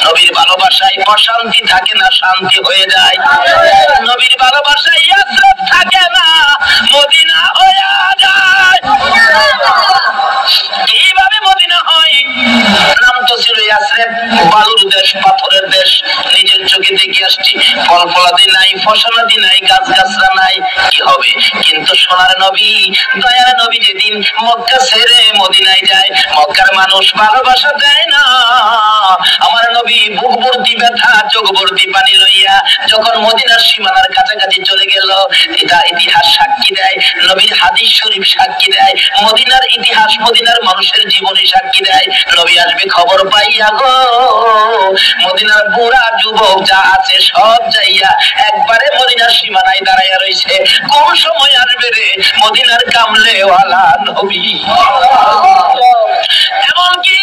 নবীর ভালোবাসা ভালোবাসায় অশান্তি থাকে না, শান্তি হয়ে যায়। নবীর ভালোবাসায় ইয়াসরিব থাকে না, মদিনা হয়ে যায়। কিভাবে মদিনা হয়? নাম তো ছিল ইয়াসরিব, বালুর দেশ, পাথরের দেশ। নিজের চোখে দেখে আসছি, ফল ফলাদি নাই, ফসলাদি নাই, গাছ গাছরা নাই, কি হবে? কিন্তু সোনার নবী, দয়ার নবী যেদিন মক্কা ছেড়ে মদিনায় যায়, মক্কার মানুষ ভালোবাসা দেয় না। আমার নবী বুক ভর্তি ব্যথা, চোখ ভর্তি পানি লইয়া যখন মদিনার সীমানার কাছাকাছি চলে গেল, এটা ইতিহাস সাক্ষী দেয়, নবীর হাদিস শরীফ সাক্ষী দেয়, মদিনার ইতিহাস, মদিনার মানুষের জীবনী সাক্ষী দেয়। নবী আসবে খবর পাইয়া গো, মদিনার বুড়া যুবক যা আছে সব যাইয়া একবারে মদিনার সীমানায় দাঁড়াইয়া রইছে। কোন সময় আসবে রে মদিনার কামলেওয়ালা নবী? এমনকি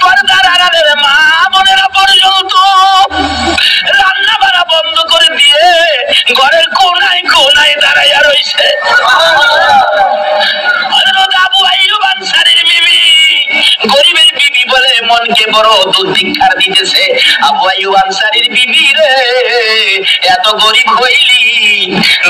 পর্দার আড়ালের মা বোনেরা পর্যন্ত রান্না বাড়া বন্ধ করে দিয়ে ঘরের কোনায় কোনায় দাঁড়াইয়া রইছে। আবু আইয়ুব আনসারীর বিবি, গরিবের বিবি বলে মনকে বড় দুর্ভিক্ষার দিতেছে। আবু আইয়ুব আনসারীর বিবি রে, এত গরিব হইলি,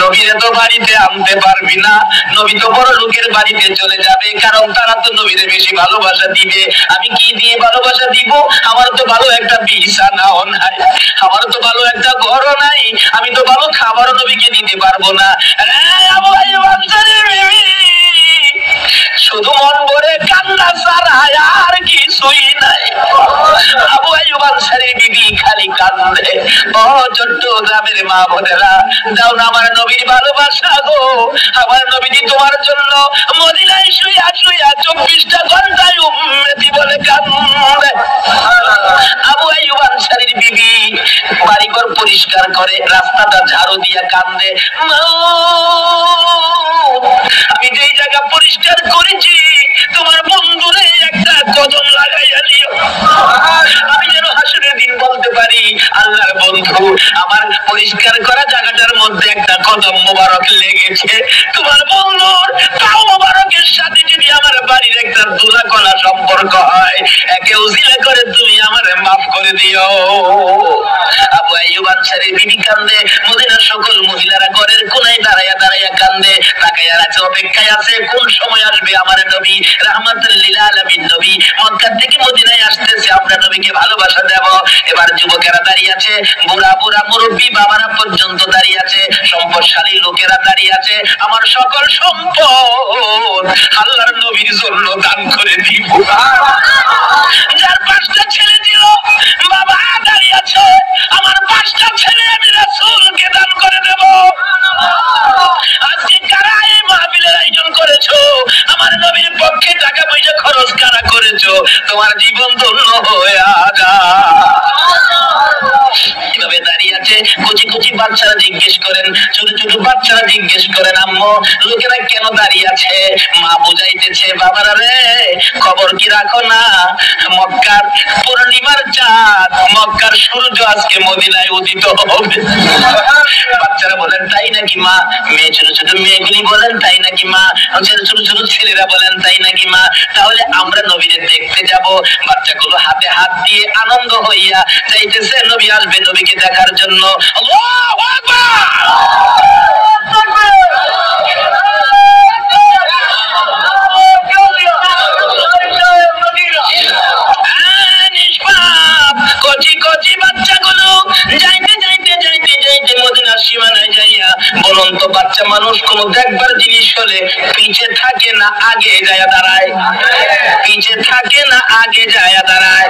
নবীর তো বাড়িতে আনতে পারবি না, নবী তো বড় লোকের বাড়িতে চলে যাবে, কারণ তারা তো নবীরে বেশি ভালোবাসা দিবে। আমি কি দিয়ে ভালোবাসা দিব? আমার তো ভালো একটা বিছানাও নাই, আমার তো ভালো একটা ঘরও নাই, আমি তো ভালো খাবারও নবীকে দিতে পারবো না। আবু আইয়ুব আনসারীর বিবি শুধু মন ভরে কান্না ছাড়া আর কিছুই নাই। আবু আইয়ুব আনসারীর বিবি খালি কান্দে। ও চট্টগ্রামের মা বোনেরা, দাও না আমার নবীর ভালোবাসা গো। আমার নবীজি তোমার জন্য মদিনায় শুইয়া শুইয়া 24টা ঘন্টায় উম্মতি বলে কান্দে। আবু আইয়ুব আনসারীর বিবি বাড়িঘর পরিষ্কার করে, রাস্তাটা ঝাড়ু দিয়া কান্দে, আমি যেই জায়গা পরিষ্কার করেছি তোমার বন্ধুরে একটা কদম লাগাইয়া দিও, আমি যেন হাসরের দিন বলতে পারি আল্লাহর বন্ধু আমার পরিষ্কার করা জায়গাটার মধ্যে একটা কদম মোবারক লেগেছে। তোমার বন্ধুর পাও মোবারকের সাথে যদি আমার বাড়ির একটা দুলা কলা সম্পর্ক হয়, একে উজিলা করে তুমি আমার মাফ করে দিও। আবু আইয়ুব আনসারীর বিবি কান্দে, মদিনার সকল মহিলারা ঘরের কোনায় দাঁড়াইয়া দাঁড়াইয়া কান্দে, তাকাইয়া আছে, অপেক্ষায় আছে কোন সময় আসবে আমার নবী রাহমাতুল লিল আলামিন নবী মক্কা থেকে মদিনায় আসতেছে, আমরা নবীকে ভালোবাসা দেব। এবার যুবকেরা দাঁড়িয়ে আছে, বুড়া বুড়া মুরব্বী বাবারা পর্যন্ত দাঁড়িয়ে আছে, সম্পদশালী লোকেরা দাঁড়িয়ে আছে, আমার সকল সম্পদ আল্লাহর নবীর জন্য দান করে দিব। যার 5টা ছেলে ছিল বাবা দাঁড়িয়ে আছে, আমার 5টা ছেলে আমি রাসূলকে দান করে দেব। আজকে কারা এই মাহফিলের আয়োজন করেছো? আমার নবীর পক্ষে টাকা পয়সা খরচ কারা করেছো? তোমার জীবন ধন্য হয়ে আজা। কিভাবে দাঁড়িয়ে আছে, কচি কচি বাচ্চারা জিজ্ঞেস করেন, ছোট ছোট বাচ্চারা জিজ্ঞেস করেন, আম্মু লোকেরা কেন দাঁড়িয়ে আছে? মা বুঝাইতেছে, বাবারা রে খবর কি রাখো না, মক্কার পূর্ণিমার চাঁদ, মক্কার সূর্য আজকে মদিনায় উদিত হবে। বাচ্চারা বলেন তাই নাকি মা? মেয়ে ছোট ছোট মেয়েগুলি বলেন তাই নাকি মা? ছোট ছোট ছেলেরা বলেন তাই নাকি মা? তাহলে আমরা নবীদের দেখতে যাব। বাচ্চাগুলো হাতে হাত দিয়ে আনন্দ হইয়া যাইতেছে, নবী আসবে নবীকে দেখার জন্য। আল্লাহু আকবার। কচি কচি বাচ্চাগুলো যাইতে যাইতে যাইতে যাইতে মদিনার সীমানায় যাইয়া, বলুন তো বাচ্চা মানুষ কোন দেখবার জিনিস হলে পিছে থাকে না আগে যায় দাঁড়ায়? পিছে থাকে না আগে যায় দাঁড়ায়?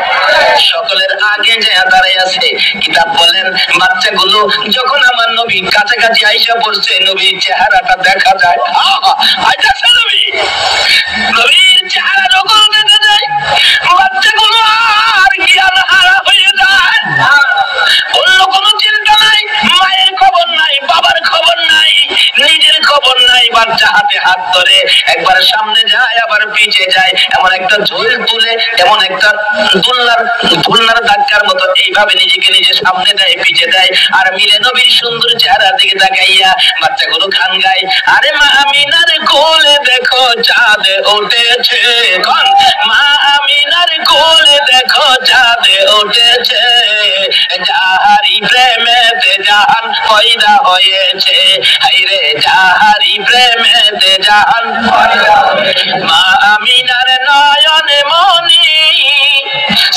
সকলের আগে যায় দাঁড়ায় আছে। কিতাব বলেন বাচ্চাগুলো যখন আমার নবী কাছাকাছি আইসা পড়ছে, নবীর চেহারাটা দেখা যায়। নবীর চেহারা যখন দেখা যায়, বাচ্চাগুলো আর জ্ঞান হারা হয়ে যায়। অন্য কোনো চিন্তা নাই, মায়ের খবর নাই, বাবার খবর নাই, নিজের খবর নাই। বাচ্চা হাতে হাত ধরে একবার সামনে যায় আবার পিছে যায়, এমন একটা ঝোল তুলে, এমন একটা দুলনার ধাক্কার মতো এইভাবে নিজেকে নিজে সামনে দেয় পিছে দেয়, আর মিলে নবীর সুন্দর চেহারার দিকে তাকাইয়া বাচ্চাগুলো গান গায়, আরে মা আমিনার কোলে দেখো চাঁদ উঠেছে, মা আমিনার কোলে দেখো চাঁদ উঠেছে, পয়দা হয়েছে, হাইরে যাহারি প্রেমেতে জাহান পয়দা হয়েছে। মা আমিনার নয়নে মনি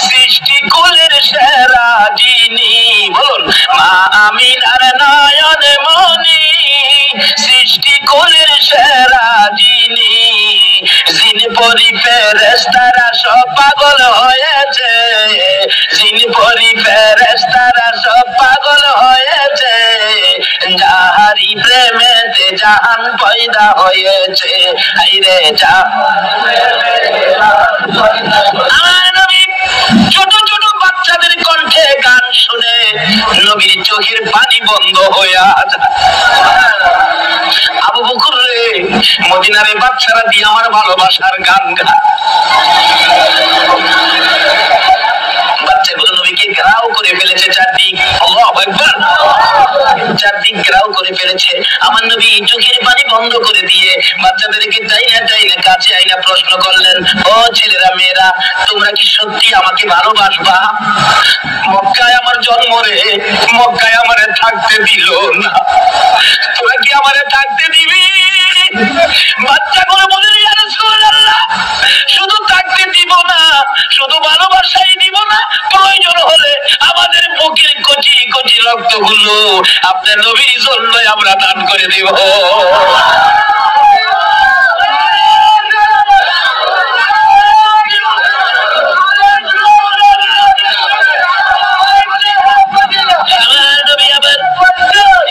সৃষ্টি কুলের সেরা যিনি, বলুন মা আমিনার নয়নে মনি সৃষ্টি কুলের সেরা যিনি, জিন পরি ফেরেশতারা সব পাগল হয়েছে, জিন পরি ফেরেশতারা সব পাগল হয়েছে, যাহারি প্রেমেতে জাহান পয়দা হয়েছে, হাইরে আমার নবী ছোট ছোট বাচ্চাদের কণ্ঠে গান শুনে নবীর চোখের পানি বন্ধ হয়ে যায়। আবু বকর রে, মদিনার বাচ্চারা দিয়ে আমার ভালোবাসার গান গা। বাচ্চাগুলো নবীকে ঘেরাও করে ফেলেছে চারদিক, আল্লাহু আকবার, চারদিক ঘেরাও করে ফেলেছে। আমার নবী চোখের পানি বন্ধ করে দিয়ে বাচ্চাদেরকে চাইনা কাছে আইনা প্রশ্ন করলেন, ও ছেলেরা মেয়েরা, তোমরা কি সত্যি আমাকে ভালোবাসবা? মক্কায় আমার জন্ম রে, মক্কায় আমারে থাকতে দিল না, তোরা কি আমারে থাকতে দিবি? বাচ্চাগুলো বলে, ইয়া রাসূলুল্লাহ, শুধু থাকতে দিব না, শুধু ভালোবাসাই দিব না, প্রয়োজন হলে আমাদের বুকের কচি কচি রক্তগুলো আপনার নবীর জন্য আমরা দান করে দিব।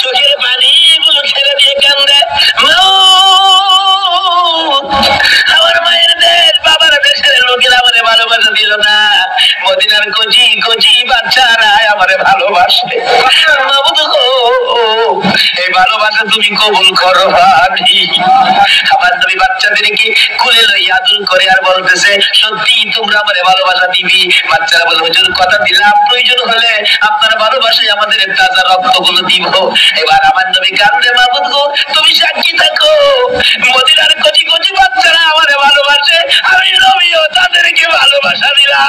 চোখের পানি গুলো ছেড়ে দিয়ে কান্দে, আমার মায়ের দেশ বাবার দেশের লোকেরা আমারে ভালোবাসা দিল না, মদিনার কচি কচি বাচ্চারা আমারে ভালোবাসে। এই ভালোবাসা তুমি কবুল করো। আমার নবী বাচ্চাদেরকে কোলে লইয়া আদর করে আর বলতেছে, সত্যি তোমরা আমারে ভালোবাসা দিবি? বাচ্চারা বলে, হুজুর কথা দিলাম, প্রয়োজন হলে আপনার ভালোবাসায় আমাদের তাজা রক্তগুলো দিব। এবার আমার নবী কান্দে, মাবুদ গো তুমি সাক্ষী থাকো, মদিনার কচি কচি বাচ্চারা আমারে ভালোবাসে, আমি নবীও তাদেরকে ভালোবাসা দিলাম।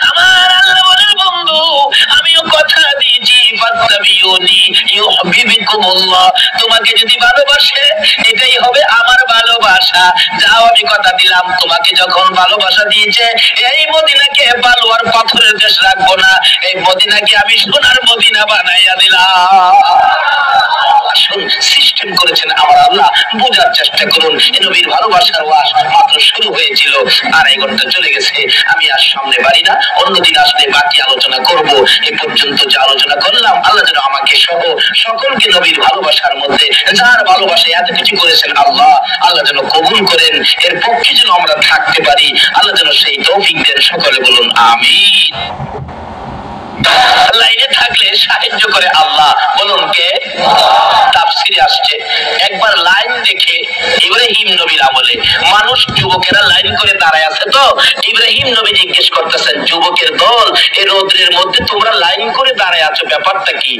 আমার আল্লাহ বলেন, বন্ধু আমিও কথা দিয়েছি, ফাত্তাবিউনি ইউহিব্বুকুমুল্লাহ, তোমাকে যদি ভালোবাসে এটাই হবে আমার ভালোবাসা। যাও, আমি কথা দিলাম, তোমাকে যখন ভালোবাসা দিয়েছে এই মদিনাকে বালুয়ার পাথরের দেশ রাখবো না, এই মদিনাকে আমি সোনার মদিনা বানাইয়া দিলাম। আসুন, সিস্টেম করেছেন আমার আল্লাহ, বোঝার চেষ্টা করুন। নবীর ভালোবাসার ওয়াজ মাত্র শুরু হয়েছিল, 2.5 ঘন্টা চলে গেছে। আমি আর সামনে পারি না, অন্যদিন আসলে বাকি আলোচনা করব। এই পর্যন্ত যে আলোচনা করলাম, আল্লাহ যেন আমাকে সহ সকলকে নবীর ভালোবাসার মধ্যে, যার ভালোবাসায় এত কিছু করেছেন আল্লাহ যেন কবুল করেন, এর পক্ষে যেন আমরা থাকতে পারি, আল্লাহ যেন সেই তৌফিক দেন। সকলে বলুন আমিন। লাইনে থাকলে সাহায্য করে আল্লাহ, বলুন কে? তাফসিরে আসছে, একবার লাইন দেখে ইব্রাহিম নবীর আমলে মানুষ, যুবকেরা লাইন করে দাঁড়ায় আছে, তো ইব্রাহিম নবী জিজ্ঞেস করতেছেন, যুবকের দল এই রোদ্রের মধ্যে তোমরা লাইন করে দাঁড়ায় আছো, ব্যাপারটা কি?